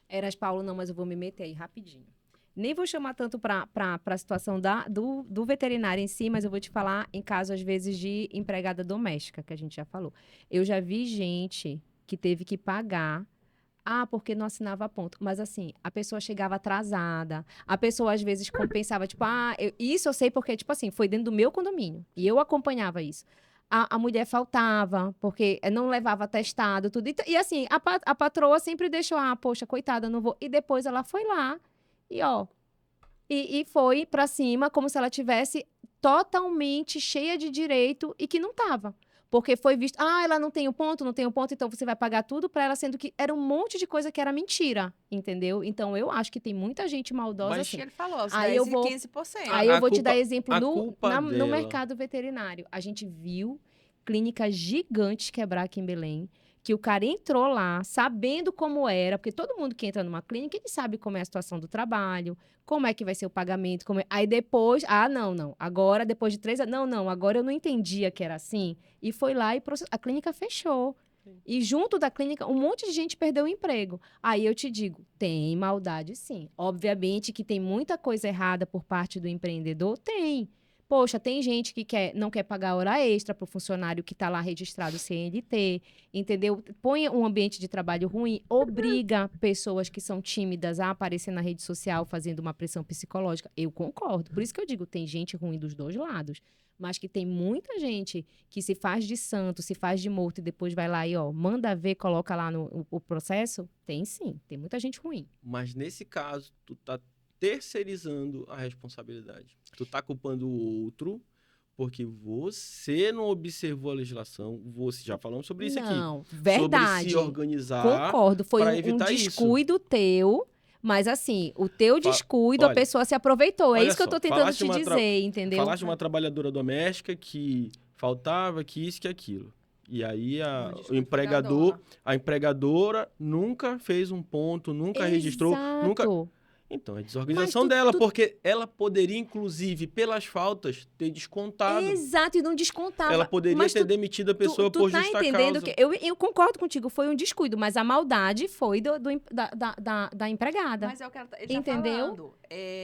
Eras, Paulo, não, mas eu vou me meter aí rapidinho. Nem vou chamar tanto para a situação do veterinário em si, mas eu vou te falar em caso, às vezes, de empregada doméstica, que a gente já falou. Eu já vi gente que teve que pagar porque não assinava ponto. Mas, assim, a pessoa chegava atrasada, a pessoa, às vezes, compensava, tipo, isso eu sei porque, tipo assim, foi dentro do meu condomínio, e eu acompanhava isso. A mulher faltava, porque não levava atestado, tudo. E assim, a patroa sempre deixou, poxa, coitada, não vou. E depois ela foi lá e foi pra cima como se ela tivesse totalmente cheia de direito e que não tava. Porque foi visto, ela não tem o ponto, então você vai pagar tudo pra ela, sendo que era um monte de coisa que era mentira, entendeu? Então, eu acho que tem muita gente maldosa
Mas
assim.
Ele falou, os
Aí
10
eu vou-
e 15%.
Aí eu
A
vou te
culpa-
dar exemplo
a
no
culpa dela.
mercado veterinário. A gente viu clínicas gigantes quebrar aqui em Belém, que o cara entrou lá sabendo como era, porque todo mundo que entra numa clínica, ele sabe como é a situação do trabalho, como é que vai ser o pagamento, aí depois, não, agora depois de 3 anos, não, agora eu não entendia que era assim, e foi lá e a clínica fechou. E junto da clínica, um monte de gente perdeu o emprego. Aí eu te digo, tem maldade sim. Obviamente que tem muita coisa errada por parte do empreendedor, tem. Poxa, tem gente que não quer pagar hora extra para o funcionário que está lá registrado CLT, entendeu? Põe um ambiente de trabalho ruim, obriga pessoas que são tímidas a aparecer na rede social fazendo uma pressão psicológica. Eu concordo. Por isso que eu digo, tem gente ruim dos dois lados. Mas que tem muita gente que se faz de santo, se faz de morto e depois vai lá e, manda ver, coloca lá o processo. Tem sim, tem muita gente ruim.
Mas nesse caso, tu tá terceirizando a responsabilidade. Tu tá culpando o outro porque você não observou a legislação. Já falamos sobre isso aqui.
Não, verdade.
Sobre se organizar.
Concordo, foi
pra
um
evitar
descuido teu, mas assim, o teu descuido,
olha,
a pessoa se aproveitou. É
olha
isso que eu
só,
tô tentando te dizer, entendeu?
Falaste de uma trabalhadora doméstica que faltava, que isso, que aquilo. E aí a empregadora nunca fez um ponto, nunca registrou, nunca... Então, é desorganização dela, porque ela poderia, inclusive, pelas faltas, ter descontado.
Exato, e não descontava.
Ela poderia ter demitido a pessoa por justa causa. Tu tá entendendo
que... Eu concordo contigo, foi um descuido, mas a maldade foi da empregada.
Mas é o que ele tá falando.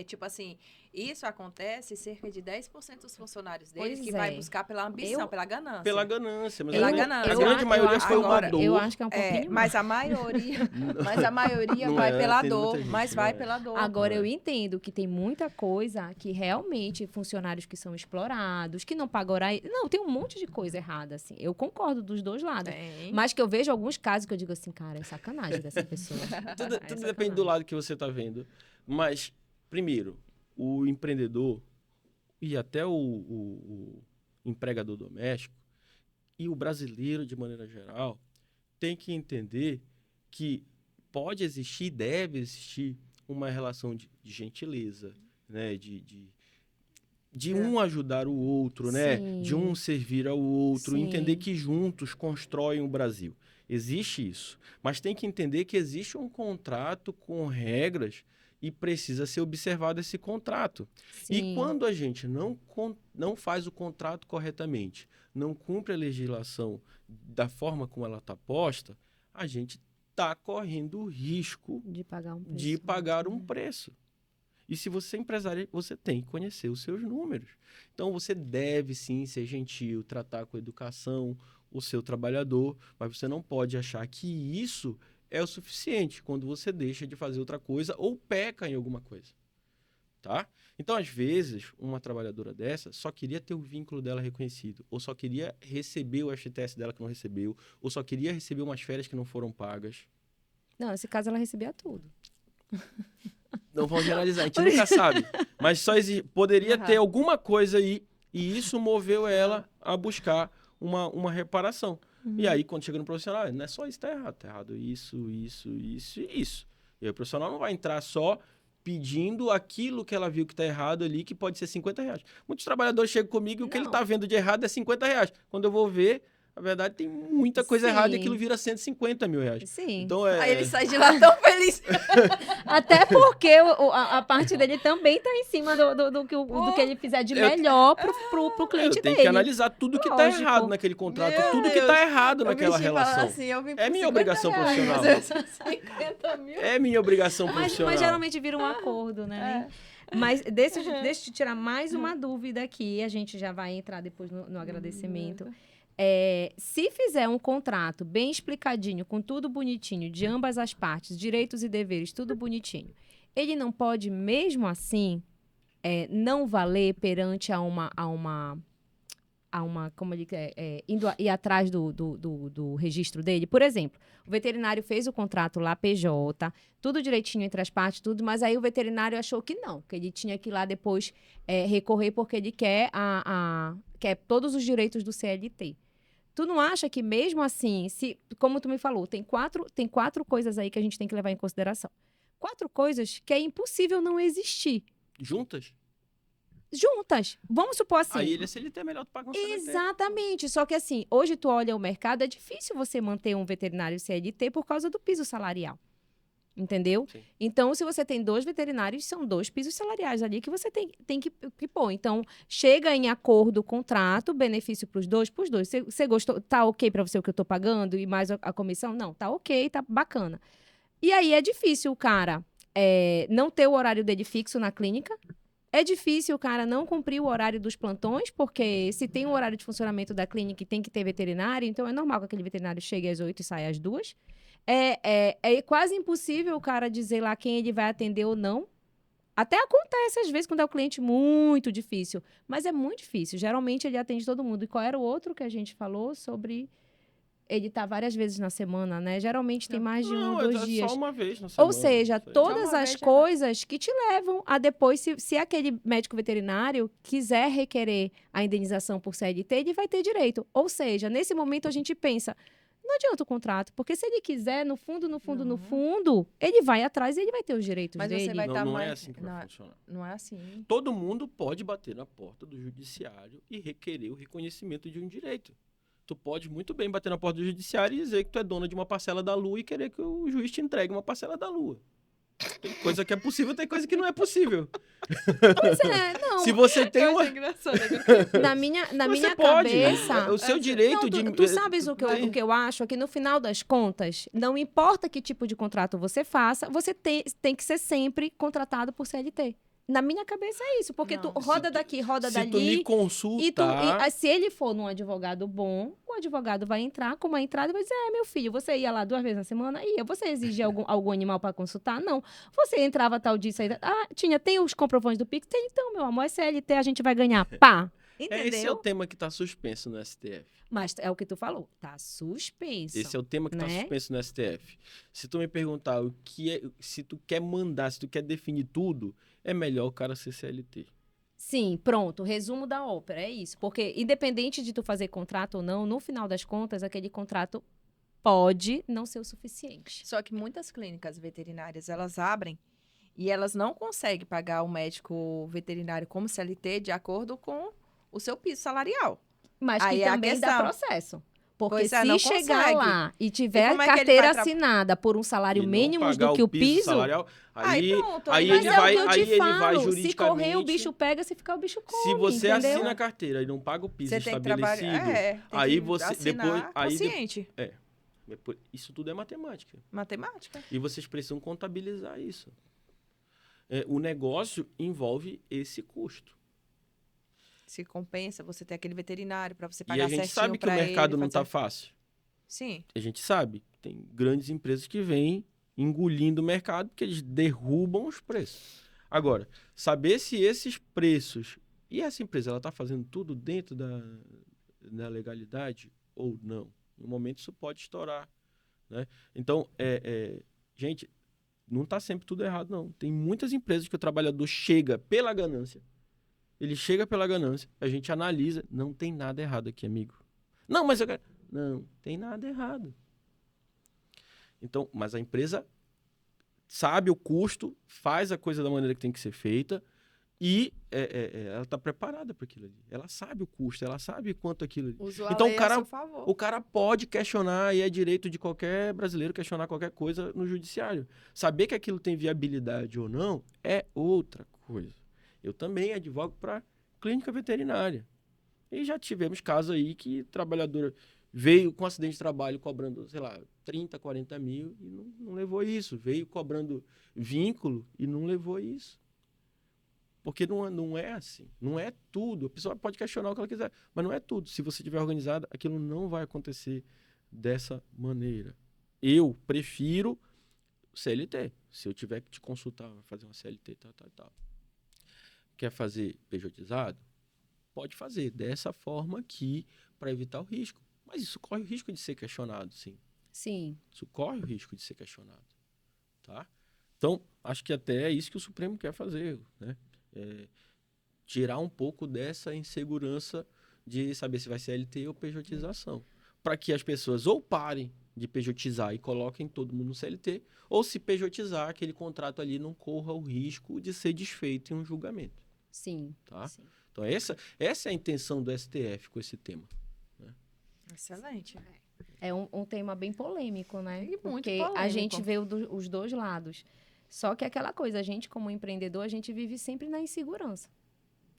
Tipo assim, isso acontece cerca de 10% dos funcionários dele que vai buscar pela ambição, pela ganância.
Pela ganância. Mas
pela ganância.
A grande maioria foi uma dor.
Eu acho que é um pouquinho
mas a maioria vai pela dor, mas vai pela dor.
Agora, eu entendo que tem muita coisa que realmente funcionários que são explorados, que não pagam horário... Não, tem um monte de coisa errada, assim. Eu concordo dos dois lados. Mas que eu vejo alguns casos que eu digo assim, cara, é sacanagem dessa pessoa.
Tudo depende do lado que você tá vendo. Mas, primeiro, o empreendedor e até o empregador doméstico e o brasileiro, de maneira geral, tem que entender que pode existir, deve existir uma relação de gentileza, né? De um ajudar o outro, né?
Sim.
De um servir ao outro,
Sim.
entender que juntos constroem o Brasil. Existe isso. Mas tem que entender que existe um contrato com regras e precisa ser observado esse contrato.
Sim.
E quando a gente não faz o contrato corretamente, não cumpre a legislação da forma como ela está posta, a gente está correndo o risco
de pagar um preço.
De pagar um preço. E se você é empresário, você tem que conhecer os seus números. Então, você deve, sim, ser gentil, tratar com educação o seu trabalhador, mas você não pode achar que isso é o suficiente quando você deixa de fazer outra coisa ou peca em alguma coisa, tá? Então, às vezes, uma trabalhadora dessa só queria ter o vínculo dela reconhecido, ou só queria receber o FGTS dela que não recebeu, ou só queria receber umas férias que não foram pagas.
Não, nesse caso ela recebia tudo.
Não vamos generalizar, a gente nunca sabe. Mas só poderia ter alguma coisa aí, e isso moveu ela a buscar uma reparação. E aí, quando chega no profissional, não é só isso que tá errado isso, isso, isso e isso. E aí o profissional não vai entrar só pedindo aquilo que ela viu que tá errado ali, que pode ser R$50. Muitos trabalhadores chegam comigo e o que ele tá vendo de errado é R$50. Quando eu vou ver, na verdade, tem muita coisa errada e aquilo vira R$150 mil.
Sim.
Então,
aí ele sai de lá tão feliz.
Até porque a parte dele também está em cima do que ele fizer de melhor pro cliente dele.
Tem que analisar tudo que está errado naquele contrato, tudo que está errado naquela relação.
Assim,
é minha obrigação profissional.
50 mil.
É minha obrigação profissional.
Mas geralmente vira um acordo, né? Mas deixa eu te tirar mais uma dúvida aqui. A gente já vai entrar depois no agradecimento. Se fizer um contrato bem explicadinho, com tudo bonitinho, de ambas as partes, direitos e deveres, tudo bonitinho, ele não pode, mesmo assim, não valer perante a uma como ele ir atrás do registro dele? Por exemplo, o veterinário fez o contrato lá, PJ, tudo direitinho entre as partes, tudo, mas aí o veterinário achou que não, que ele tinha que ir lá depois recorrer porque ele quer todos os direitos do CLT. Tu não acha que mesmo assim, como tu me falou, tem quatro coisas aí que a gente tem que levar em consideração. 4 coisas que é impossível não existir.
Juntas?
Vamos supor assim.
Aí ele é CLT, é melhor tu pagar um CLT.
Exatamente. Só que assim, hoje tu olha o mercado, é difícil você manter um veterinário CLT por causa do piso salarial. Entendeu?
Sim.
Então, se você tem 2 veterinários, são 2 pisos salariais ali que você tem que pôr. Então, chega em acordo o contrato, benefício para os dois. Você gostou? Tá ok para você o que eu tô pagando e mais a comissão? Não, tá ok, tá bacana. E aí é difícil o cara não ter o horário dele fixo na clínica, É difícil o cara não cumprir o horário dos plantões, porque se tem o horário de funcionamento da clínica e tem que ter veterinário, então é normal que aquele veterinário chegue às 8 e saia às 2. É quase impossível o cara dizer lá quem ele vai atender ou não. Até acontece, às vezes, quando é um cliente muito difícil. Mas é muito difícil. Geralmente, ele atende todo mundo. E qual era o outro que a gente falou sobre... Ele tá várias vezes na semana, né? Geralmente tem mais de um ou 2 dias.
Só uma vez na semana.
Ou seja,
Isso aí.
todas
Só uma
as
vez,
coisas que te levam a depois, se aquele médico veterinário quiser requerer a indenização por CLT, ele vai ter direito. Ou seja, nesse momento a gente pensa, não adianta o contrato, porque se ele quiser, no fundo, ele vai atrás e ele vai ter os direitos
Mas
dele.
você vai estar
Não é
mais...
assim que vai funcionar.
Não é assim.
Todo mundo pode bater na porta do judiciário e requerer o reconhecimento de um direito. Tu pode muito bem bater na porta do judiciário e dizer que tu é dona de uma parcela da lua e querer que o juiz te entregue uma parcela da lua. Tem coisa que é possível, tem coisa que não é possível.
Pois é, não.
Se você tem
Eu
uma...
acho engraçado.
Na minha
Você pode.
cabeça...
O seu direito
Não,
de...
tu sabes o que eu acho? É que no final das contas, não importa que tipo de contrato você faça, você tem que ser sempre contratado por CLT. Na minha cabeça é isso, porque
Não.
tu roda daqui, roda
Se tu me
dali...
consultar...
se ele for num advogado bom, o advogado vai entrar com uma entrada e vai dizer, meu filho, você ia lá 2 vezes na semana? Ia. Você exigia algum animal para consultar? Não. Você entrava tal dia, saída... tem os comprovantes do Pix? Tem, então, meu amor, é CLT, a gente vai ganhar. Pá! Entendeu?
Esse é o tema que está suspenso no STF.
Mas é o que tu falou, tá suspenso.
Esse é o tema que está
né?
suspenso no STF. Se tu me perguntar o que é, se tu quer mandar, se tu quer definir tudo, é melhor o cara ser CLT.
Sim, pronto, resumo da ópera, é isso. Porque independente de tu fazer contrato ou não, no final das contas, aquele contrato pode não ser o suficiente.
Só que muitas clínicas veterinárias, elas abrem e elas não conseguem pagar o médico veterinário como CLT de acordo com o seu piso salarial.
Mas
Aí
que
é a
também dá
questão.
processo. Porque
Pois é,
se
não
chegar
consegue.
lá e tiver
como é que ele
carteira
vai tra-
assinada por um salário
E não
mínimo
pagar
do que o piso...
salarial, aí
pronto,
aí
mas
ele
Mas é
vai,
o que eu
aí
te
ele vai
falo, se
juridicamente.
correr o bicho pega, se ficar o bicho come,
Se você
entendeu?
assina a carteira e não paga o piso
Você tem que
estabelecido,
trabalhar. Tem
aí
que
você
assinar
depois aí
consciente.
isso tudo é matemática.
Matemática.
E vocês precisam contabilizar isso. O negócio envolve esse custo.
Se compensa você ter aquele veterinário para você
E
pagar
a gente
certinho
sabe que o
pra
mercado
ele,
não está
fazer-
fácil.
Sim.
A gente sabe. Tem grandes empresas que vêm engolindo o mercado porque eles derrubam os preços. Agora, saber se esses preços... E essa empresa, ela está fazendo tudo dentro da legalidade ou não? No momento, isso pode estourar. Né? Então, gente, não está sempre tudo errado, não. Tem muitas empresas que o trabalhador chega pela ganância. Ele chega pela ganância, a gente analisa, não tem nada errado aqui, amigo. Não, mas eu quero... Não, tem nada errado. Então, mas a empresa sabe o custo, faz a coisa da maneira que tem que ser feita e ela está preparada para aquilo ali. Ela sabe o custo, ela sabe quanto aquilo ali.
Usou
Então,
a lei a seu favor.
o cara pode questionar, e é direito de qualquer brasileiro questionar qualquer coisa no judiciário. Saber que aquilo tem viabilidade ou não é outra coisa. Eu também advogo para clínica veterinária. E já tivemos casos aí que trabalhador veio com acidente de trabalho cobrando, sei lá, 30, 40 mil e não levou isso. Veio cobrando vínculo e não levou isso. Porque não é assim. Não é tudo. A pessoa pode questionar o que ela quiser, mas não é tudo. Se você estiver organizado, aquilo não vai acontecer dessa maneira. Eu prefiro CLT. Se eu tiver que te consultar, fazer uma CLT, tal. Quer fazer pejotizado? Pode fazer dessa forma aqui para evitar o risco. Mas isso corre o risco de ser questionado, sim.
Sim.
Isso corre o risco de ser questionado. Tá? Então, acho que até é isso que o Supremo quer fazer. Né? Tirar um pouco dessa insegurança de saber se vai ser LT ou pejotização. Para que as pessoas ou parem de pejotizar e coloquem todo mundo no CLT, ou se pejotizar, aquele contrato ali não corra o risco de ser desfeito em um julgamento.
Sim.
Tá?
Sim.
Então, essa é a intenção do STF com esse tema. Né?
Excelente.
É um tema bem polêmico, né?
E muito
Porque
polêmico.
a gente vê os dois lados. Só que aquela coisa, a gente como empreendedor, a gente vive sempre na insegurança.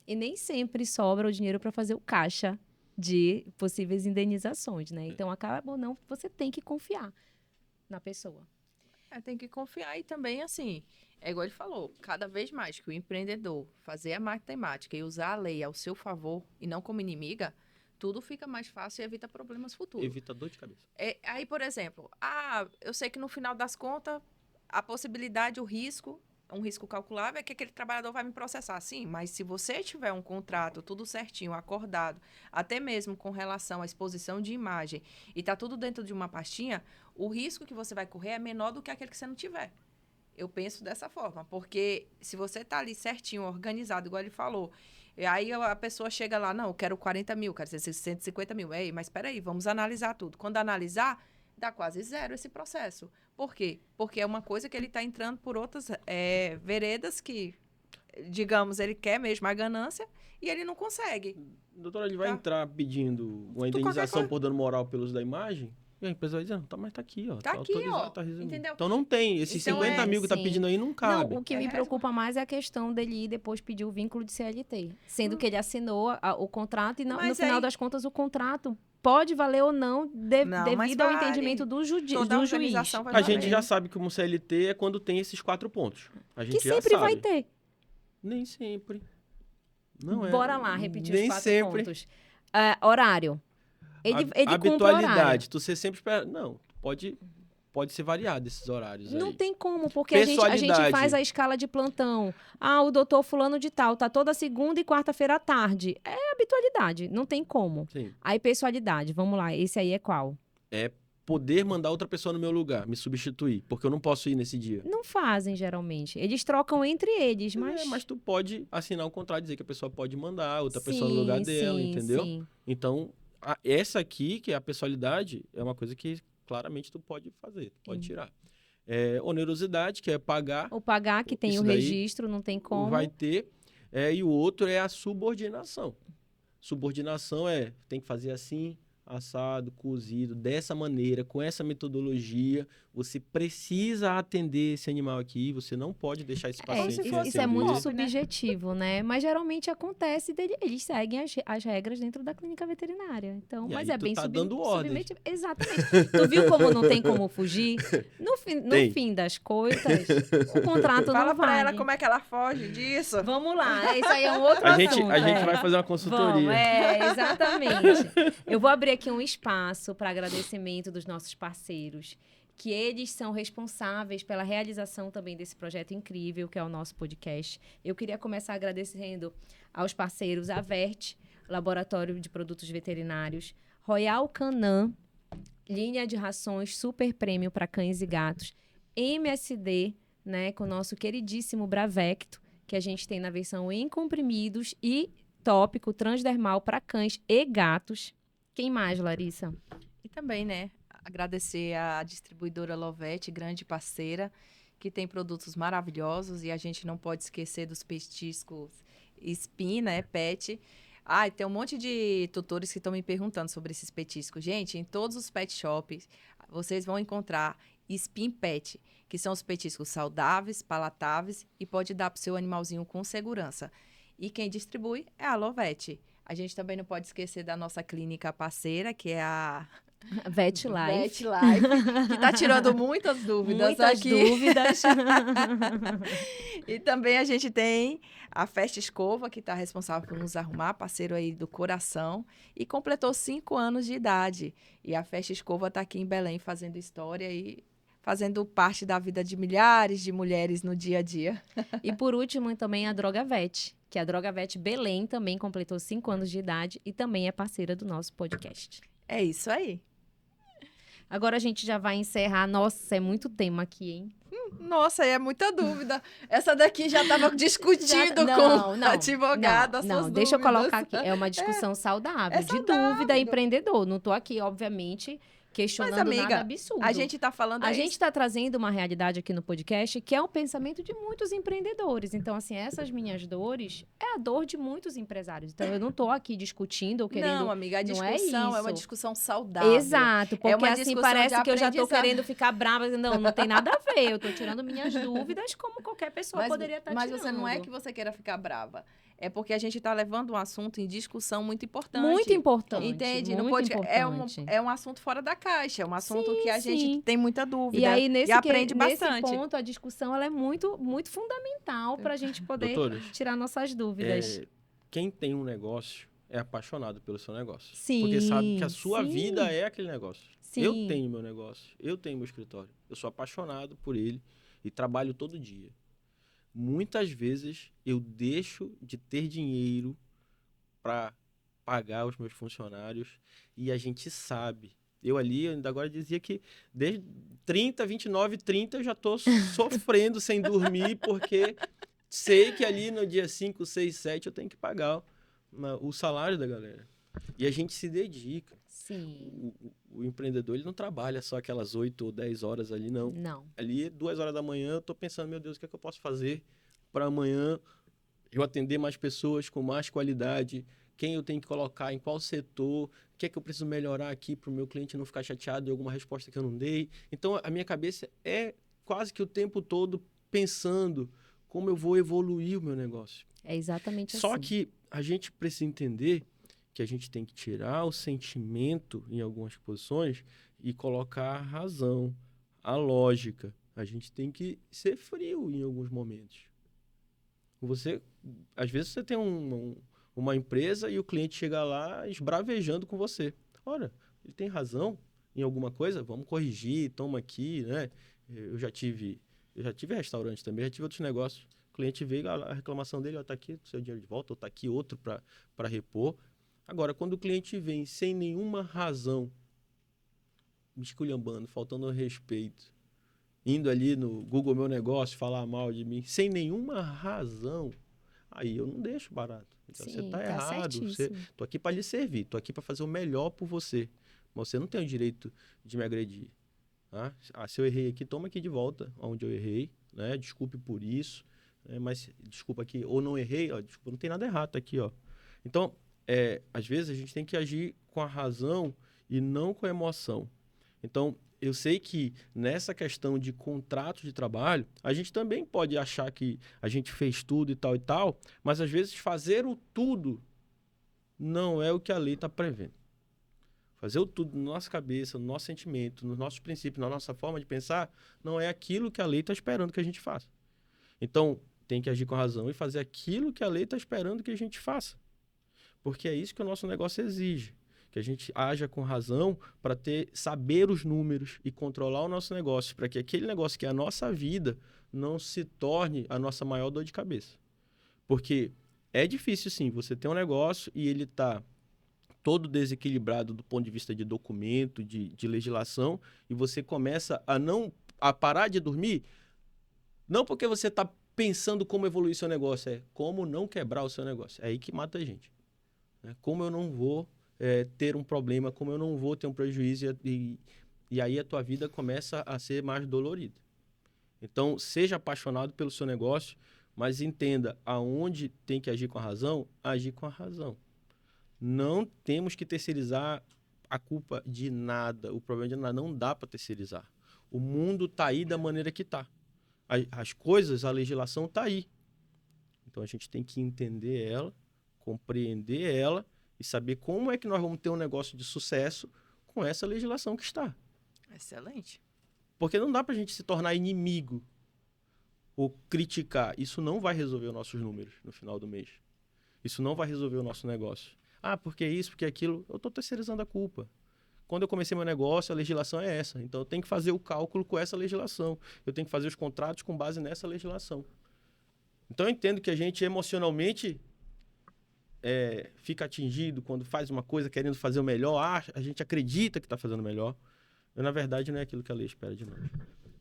E nem sempre sobra o dinheiro para fazer o caixa de possíveis indenizações, né? Então, acaba ou não, você tem que confiar na pessoa.
Tem que confiar e também, assim, é igual ele falou, cada vez mais que o empreendedor fazer a matemática e usar a lei ao seu favor e não como inimiga, tudo fica mais fácil e evita problemas futuros.
Evita dor de cabeça.
Aí, por exemplo, eu sei que no final das contas, a possibilidade, o risco, um risco calculável é que aquele trabalhador vai me processar. Sim, mas se você tiver um contrato tudo certinho, acordado, até mesmo com relação à exposição de imagem, e tá tudo dentro de uma pastinha, o risco que você vai correr é menor do que aquele que você não tiver. Eu penso dessa forma, porque se você tá ali certinho, organizado, igual ele falou, e aí a pessoa chega lá, não, eu quero 40 mil, quero 150 mil. Ei, mas espera aí, vamos analisar tudo. Quando analisar, dá quase zero esse processo. Por quê? Porque é uma coisa que ele está entrando por outras veredas que, digamos, ele quer mesmo a ganância e ele não consegue.
Doutora, ele vai entrar pedindo uma
qualquer
indenização
coisa.
por dano moral pelo uso da imagem? E a empresa vai dizer, mas tá aqui, ó.
Tá aqui,
autorizado,
ó.
tá resolvido.
Entendeu?
Então não tem. Esses
Então
50 mil que tá
sim.
pedindo aí não cabe.
Não, o que me preocupa mais é a questão dele ir depois pedir o vínculo de CLT. Sendo que ele assinou o contrato e no final das contas o contrato pode valer ou não, devido ao entendimento do juiz.
A gente já sabe que o CLT é quando tem esses 4 pontos. A gente
que
já
sempre
sabe.
vai ter.
Nem sempre. Não é.
Bora lá, repetir os 4
sempre.
pontos. Horário. Ele cumpre o horário.
Habitualidade. Tu ser sempre espera. Não, pode ser variado esses horários
Não
aí.
tem como, porque a gente faz a escala de plantão. O doutor fulano de tal tá toda segunda e quarta-feira à tarde. É habitualidade, não tem como.
Sim.
Aí pessoalidade, vamos lá, esse aí é qual?
É poder mandar outra pessoa no meu lugar, me substituir, porque eu não posso ir nesse dia.
Não fazem, geralmente. Eles trocam entre eles, mas...
Mas tu pode assinar um contrato, dizer que a pessoa pode mandar outra pessoa no lugar dela, entendeu?
Sim.
Então, essa aqui, que é a pessoalidade, é uma coisa que claramente tu pode fazer, tu pode tirar. Onerosidade, que é pagar.
O pagar, que tem o registro, não tem como.
Vai ter. E o outro é a subordinação. Subordinação tem que fazer assim, assado, cozido, dessa maneira, com essa metodologia. Você precisa atender esse animal aqui, você não pode deixar esse paciente sem
isso é muito
atender.
subjetivo, né? Mas geralmente acontece, eles seguem as regras dentro da clínica veterinária. Então,
E
mas
aí
é
tu
bem
tá dando ordem.
submetivo. Exatamente. Tu viu como não tem como fugir? No fim das coisas, o contrato não
Fala
vale.
pra ela como é que ela foge disso.
Vamos lá, isso aí é um outro
A
assunto.
gente vai fazer uma consultoria.
Vamos, exatamente. Eu vou abrir aqui um espaço para agradecimento dos nossos parceiros, que eles são responsáveis pela realização também desse projeto incrível, que é o nosso podcast. Eu queria começar agradecendo aos parceiros Avert, Laboratório de Produtos Veterinários, Royal Canin, linha de rações super prêmio para cães e gatos, MSD, né, com o nosso queridíssimo Bravecto, que a gente tem na versão em comprimidos, e tópico transdermal para cães e gatos. Quem mais, Larissa?
E também, né, agradecer a distribuidora Lovete, grande parceira, que tem produtos maravilhosos, e a gente não pode esquecer dos petiscos Spin, né, pet. E tem um monte de tutores que estão me perguntando sobre esses petiscos. Gente, em todos os pet shops, vocês vão encontrar Spin Pet, que são os petiscos saudáveis, palatáveis e pode dar para o seu animalzinho com segurança. E quem distribui é a Lovete. A gente também não pode esquecer da nossa clínica parceira, que é a
Vet Life,
que está tirando muitas dúvidas aqui.
Dúvidas.
E também a gente tem a Festa Escova, que está responsável por nos arrumar, parceiro aí do coração, e completou 5 anos de idade. E a Festa Escova está aqui em Belém fazendo história e fazendo parte da vida de milhares de mulheres no dia a dia.
E por último, também a Droga Vet, que a Droga Vet Belém também completou 5 anos de idade e também é parceira do nosso podcast.
É isso aí.
Agora a gente já vai encerrar. Nossa, é muito tema aqui, hein?
Nossa, é muita dúvida. Essa daqui já estava discutindo com a advogada.
Não, deixa eu colocar aqui. É uma discussão saudável, de dúvida, empreendedor. Não estou aqui, obviamente, questionando nada absurdo.
A gente está falando
A gente está trazendo uma realidade aqui no podcast que é o pensamento de muitos empreendedores. Então, assim, essas minhas dores é a dor de muitos empresários. Então, eu não estou aqui discutindo ou querendo...
Não, amiga, a discussão é uma discussão saudável.
Exato, porque assim parece que eu já estou querendo ficar brava. Não tem nada a ver. Eu estou tirando minhas dúvidas como qualquer pessoa poderia estar tirando.
Mas você não é que você queira ficar brava. É porque a gente está levando um assunto em discussão muito importante.
Muito importante.
Entende?
Muito
não pode,
importante.
É um assunto fora da caixa. É um assunto
Sim,
que a
sim.
gente tem muita dúvida
E aí,
e aprende
nesse
bastante.
ponto, a discussão ela é muito, muito fundamental para a gente poder
Doutores,
tirar nossas dúvidas.
quem tem um negócio é apaixonado pelo seu negócio.
Sim,
Porque sabe que a sua
sim,
vida é aquele negócio. Eu
sim.
tenho meu negócio, eu tenho meu escritório. Eu sou apaixonado por ele e trabalho todo dia. Muitas vezes eu deixo de ter dinheiro para pagar os meus funcionários e a gente sabe. Eu ali, ainda agora dizia que desde 30, 29, 30 eu já estou sofrendo sem dormir porque sei que ali no dia 5, 6, 7 eu tenho que pagar o salário da galera. E a gente se dedica.
Sim.
O empreendedor ele não trabalha só aquelas 8 ou 10 horas ali, não.
Não.
Ali, 2 horas da manhã, eu estou pensando, meu Deus, o que é que eu posso fazer para amanhã eu atender mais pessoas com mais qualidade, quem eu tenho que colocar em qual setor, o que é que eu preciso melhorar aqui para o meu cliente não ficar chateado de alguma resposta que eu não dei. Então, a minha cabeça é quase que o tempo todo pensando como eu vou evoluir o meu negócio.
É exatamente
Só
assim.
que a gente precisa entender que a gente tem que tirar o sentimento em algumas posições e colocar a razão, a lógica. A gente tem que ser frio em alguns momentos. Às vezes você tem uma empresa e o cliente chega lá esbravejando com você. Ora, ele tem razão em alguma coisa? Vamos corrigir, toma aqui, né? Eu já tive restaurante também, já tive outros negócios. O cliente veio, a reclamação dele, ó, tá aqui seu dinheiro de volta, ou tá aqui outro para repor. Agora, quando o cliente vem sem nenhuma razão, me esculhambando, faltando ao respeito, indo ali no Google Meu Negócio falar mal de mim, sem nenhuma razão, aí eu não deixo barato. Então,
Sim,
você está
tá
errado.
certíssimo.
Tô aqui para lhe servir, tô aqui para fazer o melhor por você. Mas você não tem o direito de me agredir. Tá? Se eu errei aqui, toma aqui de volta onde eu errei, né? Desculpe por isso, né? Mas desculpa aqui, ou não errei, ó, desculpa, não tem nada errado, tá aqui, ó. Então, às vezes a gente tem que agir com a razão e não com a emoção. Então, eu sei que nessa questão de contrato de trabalho, a gente também pode achar que a gente fez tudo e tal, mas às vezes fazer o tudo não é o que a lei está prevendo. Fazer o tudo na nossa cabeça, no nosso sentimento, nos nossos princípios, na nossa forma de pensar, não é aquilo que a lei está esperando que a gente faça. Então, tem que agir com razão e fazer aquilo que a lei está esperando que a gente faça. Porque é isso que o nosso negócio exige. Que a gente haja com razão para saber os números e controlar o nosso negócio, para que aquele negócio que é a nossa vida não se torne a nossa maior dor de cabeça. Porque é difícil, sim, você ter um negócio e ele está todo desequilibrado do ponto de vista de documento, de legislação, e você começa a parar de dormir, não porque você está pensando como evoluir seu negócio, é como não quebrar o seu negócio. É aí que mata a gente. Como eu não vou ter um problema, como eu não vou ter um prejuízo e aí a tua vida começa a ser mais dolorida. Então, seja apaixonado pelo seu negócio, mas entenda aonde tem que agir com a razão, agir com a razão. Não temos que terceirizar a culpa de nada, o problema de nada, não dá para terceirizar. O mundo está aí da maneira que está. As coisas, a legislação está aí. Então, a gente tem que entender ela, compreender ela e saber como é que nós vamos ter um negócio de sucesso com essa legislação que está.
Excelente.
Porque não dá para a gente se tornar inimigo ou criticar. Isso não vai resolver os nossos números no final do mês. Isso não vai resolver o nosso negócio. Ah, porque isso, porque aquilo. Eu estou terceirizando a culpa. Quando eu comecei meu negócio, a legislação é essa. Então, eu tenho que fazer o cálculo com essa legislação. Eu tenho que fazer os contratos com base nessa legislação. Então, eu entendo que a gente emocionalmente fica atingido quando faz uma coisa querendo fazer o melhor, a gente acredita que está fazendo o melhor, mas na verdade não é aquilo que a lei espera de nós.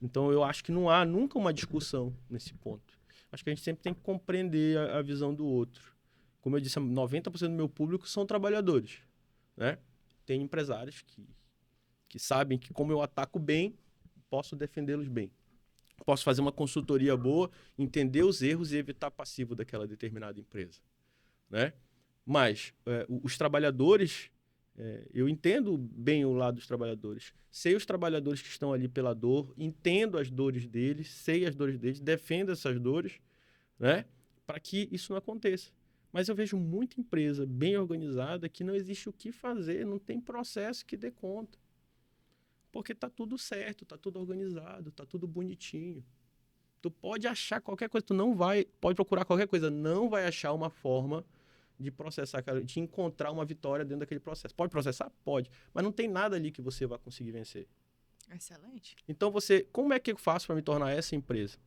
Então eu acho que não há nunca uma discussão nesse ponto. Acho que a gente sempre tem que compreender a visão do outro. Como eu disse, 90% do meu público são trabalhadores, né? Tem empresários que sabem que como eu ataco bem, posso defendê-los bem. Posso fazer uma consultoria boa, entender os erros e evitar passivo daquela determinada empresa, né? Mas os trabalhadores, eu entendo bem o lado dos trabalhadores. Sei os trabalhadores que estão ali pela dor, entendo as dores deles, sei as dores deles, defendo essas dores, né? Para que isso não aconteça. Mas eu vejo muita empresa bem organizada que não existe o que fazer, não tem processo que dê conta. Porque tá tudo certo, tá tudo organizado, tá tudo bonitinho. Tu pode achar qualquer coisa, pode procurar qualquer coisa, não vai achar uma forma de processar, de encontrar uma vitória dentro daquele processo. Pode processar? Pode. Mas não tem nada ali que você vai conseguir vencer.
Excelente.
Então como é que eu faço para me tornar essa empresa?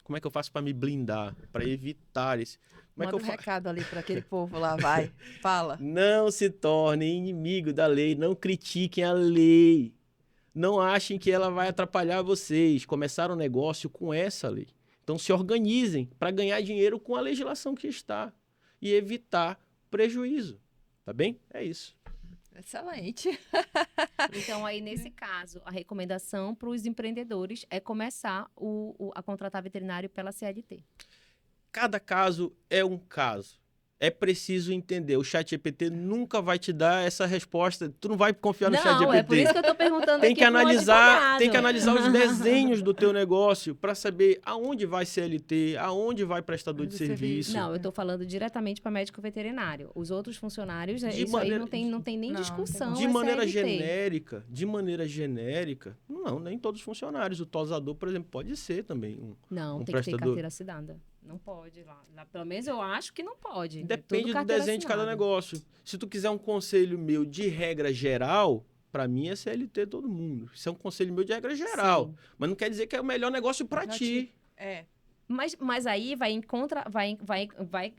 Como é que eu faço para me blindar, para evitar esse...
Manda um recado ali para aquele povo lá, vai. Fala.
Não se tornem inimigo da lei, não critiquem a lei. Não achem que ela vai atrapalhar vocês. Começaram um negócio com essa lei. Então se organizem para ganhar dinheiro com a legislação que está e evitar prejuízo. Tá bem? É isso.
Excelente.
Então, aí, nesse caso, a recomendação para os empreendedores é começar a contratar veterinário pela CLT.
Cada caso é um caso. É preciso entender. O ChatGPT nunca vai te dar essa resposta. Tu não vai confiar no ChatGPT.
Não, é por isso que eu estou perguntando
tem
aqui
que analisar, tem que analisar os desenhos do teu negócio para saber aonde vai CLT, aonde vai prestador de serviço.
Não, eu estou falando diretamente para médico veterinário. Os outros funcionários, isso aí não tem nem discussão.
De maneira genérica, não, nem todos os funcionários. O tosador, por exemplo, pode ser também
Não, tem
prestador.
Que ter carteira assinada. Não pode lá. Pelo menos eu acho que não pode.
Depende do desenho de cada negócio. Se tu quiser um conselho meu de regra geral, para mim é CLT todo mundo. Isso é um conselho meu de regra geral. Sim. Mas não quer dizer que é o melhor negócio para ti.
É.
Mas aí vai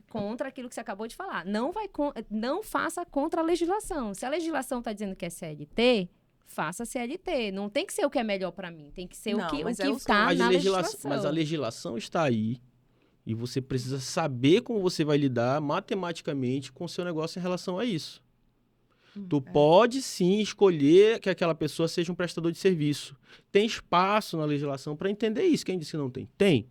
contra aquilo que você acabou de falar. Não faça contra a legislação. Se a legislação está dizendo que é CLT, faça CLT. Não tem que ser o que é melhor para mim. Tem que ser o que está na legislação.
Mas a legislação está aí. E você precisa saber como você vai lidar matematicamente com o seu negócio em relação a isso. Tu pode sim escolher que aquela pessoa seja um prestador de serviço. Tem espaço na legislação para entender isso. Quem disse que não tem? Tem.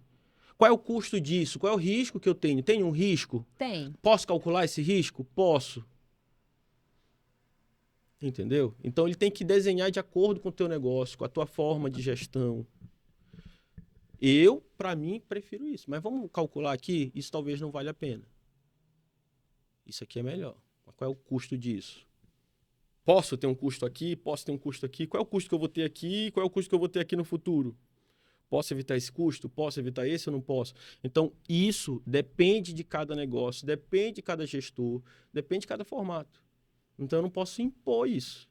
Qual é o custo disso? Qual é o risco que eu tenho? Tem um risco?
Tem.
Posso calcular esse risco? Posso. Entendeu? Então ele tem que desenhar de acordo com o teu negócio, com a tua forma de gestão. Eu, para mim, prefiro isso. Mas vamos calcular aqui, isso talvez não valha a pena. Isso aqui é melhor. Mas qual é o custo disso? Posso ter um custo aqui? Posso ter um custo aqui? Qual é o custo que eu vou ter aqui? Qual é o custo que eu vou ter aqui no futuro? Posso evitar esse custo? Posso evitar esse ou não posso? Então, isso depende de cada negócio, depende de cada gestor, depende de cada formato. Então, eu não posso impor isso.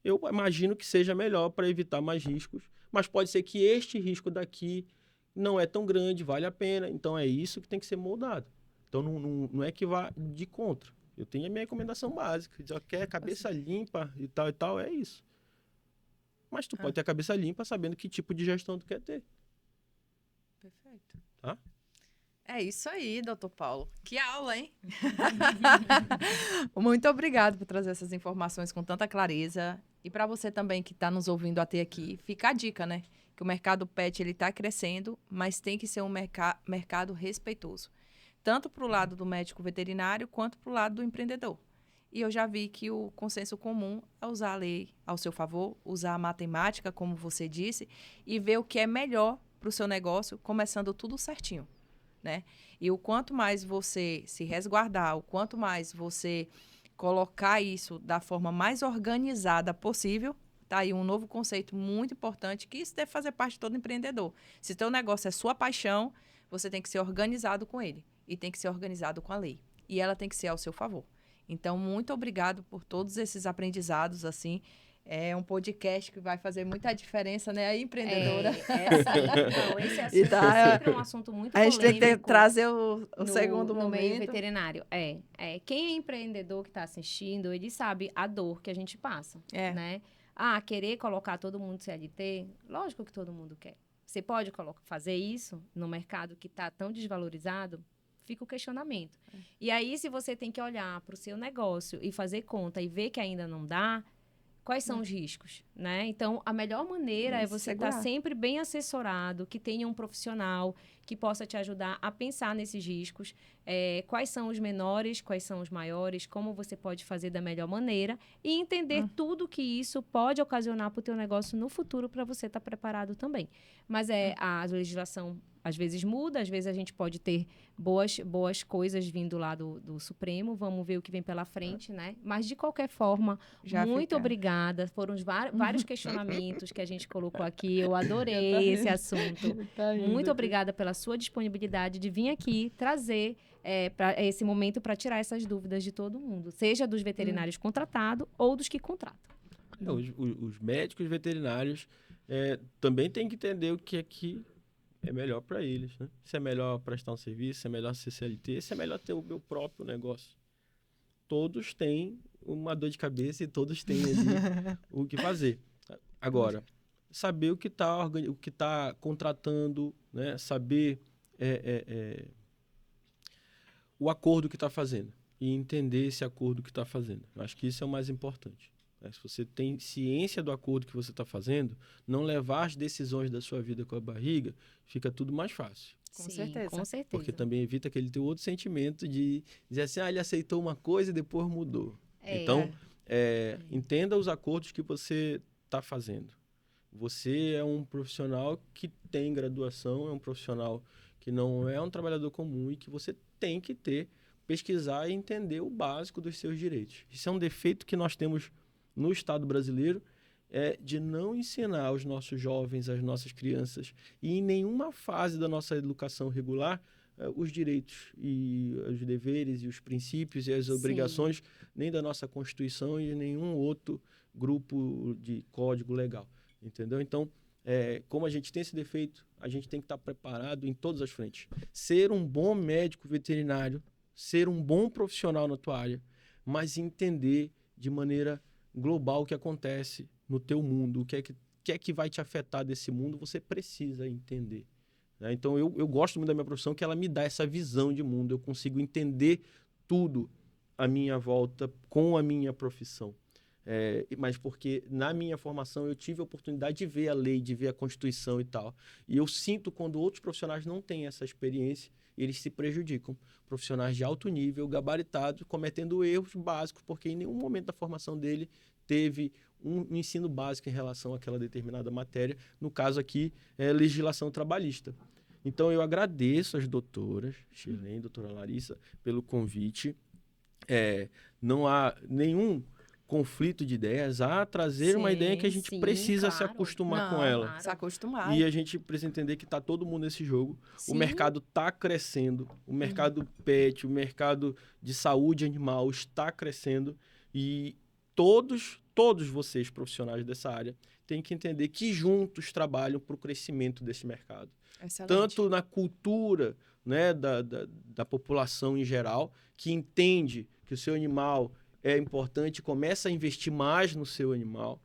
Eu imagino que seja melhor para evitar mais riscos, mas pode ser que este risco daqui não é tão grande, vale a pena. Então, é isso que tem que ser moldado. Então, não é que vá de contra. Eu tenho a minha recomendação básica. Já quer cabeça limpa e tal, é isso. Mas tu pode ter a cabeça limpa sabendo que tipo de gestão tu quer ter.
Perfeito.
Tá?
É isso aí, doutor Paulo. Que aula, hein? Muito obrigado por trazer essas informações com tanta clareza. E para você também que está nos ouvindo até aqui, fica a dica, né? Que o mercado pet está crescendo, mas tem que ser um mercado respeitoso. Tanto para o lado do médico veterinário, quanto para o lado do empreendedor. E eu já vi que o consenso comum é usar a lei ao seu favor, usar a matemática, como você disse, e ver o que é melhor para o seu negócio, começando tudo certinho, né? E o quanto mais você se resguardar, o quanto mais você colocar isso da forma mais organizada possível, tá aí um novo conceito muito importante, que isso deve fazer parte de todo empreendedor. Se teu negócio é sua paixão, você tem que ser organizado com ele. E tem que ser organizado com a lei. E ela tem que ser ao seu favor. Então, muito obrigado por todos esses aprendizados, assim. É um podcast que vai fazer muita diferença, né? Aí, empreendedora.
Sim. Então, esse assunto é sempre um assunto muito polêmico.
A gente tem que trazer o segundo momento.
No meio veterinário. Quem é empreendedor que está assistindo, ele sabe a dor que a gente passa, né? Querer colocar todo mundo CLT, lógico que todo mundo quer. Você pode fazer isso no mercado que está tão desvalorizado? Fica o questionamento. E aí, se você tem que olhar para o seu negócio e fazer conta e ver que ainda não dá, quais são os riscos, né? Então, a melhor maneira é você estar sempre bem assessorado, que tenha um profissional que possa te ajudar a pensar nesses riscos, quais são os menores, quais são os maiores, como você pode fazer da melhor maneira e entender tudo que isso pode ocasionar para o teu negócio no futuro para você estar preparado também. Mas a legislação às vezes muda, às vezes a gente pode ter boas coisas vindo lá do Supremo, vamos ver o que vem pela frente, né? Mas, de qualquer forma, muito obrigada. Foram vários questionamentos que a gente colocou aqui, eu adorei esse assunto. Muito obrigada pela sua disponibilidade de vir aqui trazer para esse momento para tirar essas dúvidas de todo mundo, seja dos veterinários contratados ou dos que contratam.
Os médicos veterinários também têm que entender o que é melhor para eles, né? Se é melhor prestar um serviço, se é melhor ser CLT, se é melhor ter o meu próprio negócio. Todos têm uma dor de cabeça e todos têm ali o que fazer. Agora, saber o que tá contratando, né? Saber o acordo que está fazendo e entender esse acordo que está fazendo. Eu acho que isso é o mais importante. Se você tem ciência do acordo que você está fazendo, não levar as decisões da sua vida com a barriga, fica tudo mais fácil.
Com certeza.
Com certeza.
Porque também evita aquele teu outro sentimento de dizer assim, ele aceitou uma coisa e depois mudou. Então, entenda os acordos que você está fazendo. Você é um profissional que tem graduação, é um profissional que não é um trabalhador comum e que você tem que pesquisar e entender o básico dos seus direitos. Isso é um defeito que nós temos no Estado brasileiro, de não ensinar aos nossos jovens, às nossas crianças, e em nenhuma fase da nossa educação regular, os direitos e os deveres e os princípios e as obrigações, nem da nossa Constituição e de nenhum outro grupo de código legal. Entendeu? Então, como a gente tem esse defeito, a gente tem que estar preparado em todas as frentes. Ser um bom médico veterinário, ser um bom profissional na tua área, mas entender de maneira global o que acontece no teu mundo, o que é que vai te afetar desse mundo, você precisa entender. Né? Então, eu gosto muito da minha profissão, que ela me dá essa visão de mundo, eu consigo entender tudo à minha volta com a minha profissão. Mas porque na minha formação eu tive a oportunidade de ver a lei, de ver a Constituição e tal. E eu sinto quando outros profissionais não têm essa experiência, eles se prejudicam. Profissionais de alto nível, gabaritados, cometendo erros básicos, porque em nenhum momento da formação dele teve um ensino básico em relação àquela determinada matéria. No caso aqui, legislação trabalhista. Então, eu agradeço às doutoras, Shirlene, doutora Larissa, pelo convite. Não há nenhum conflito de ideias, trazer uma ideia que a gente precisa se acostumar com ela.
Claro. Se acostumar.
E a gente precisa entender que está todo mundo nesse jogo. Sim. O mercado está crescendo, o mercado pet, o mercado de saúde animal está crescendo e todos vocês, profissionais dessa área, têm que entender que juntos trabalham para o crescimento desse mercado.
Excelente.
Tanto na cultura, né, da população em geral, que entende que o seu animal é importante, começa a investir mais no seu animal,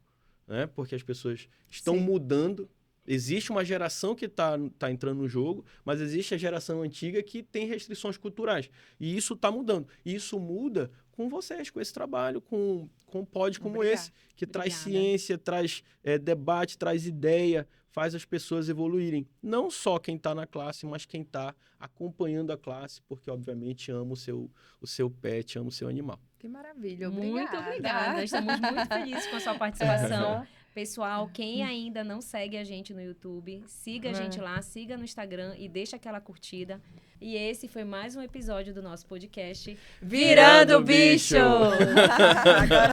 né? Porque as pessoas estão mudando. Existe uma geração que tá entrando no jogo, mas existe a geração antiga que tem restrições culturais. E isso está mudando. E isso muda com vocês, com esse trabalho, com um pod como esse, que traz ciência, traz debate, traz ideia, faz as pessoas evoluírem. Não só quem está na classe, mas quem está acompanhando a classe, porque, obviamente, ama o seu pet, ama o seu animal.
Que maravilha, obrigada.
Muito obrigada, estamos muito felizes com a sua participação. Pessoal, quem ainda não segue a gente no YouTube, siga a gente lá, siga no Instagram e deixa aquela curtida. E esse foi mais um episódio do nosso podcast
Virando Bicho!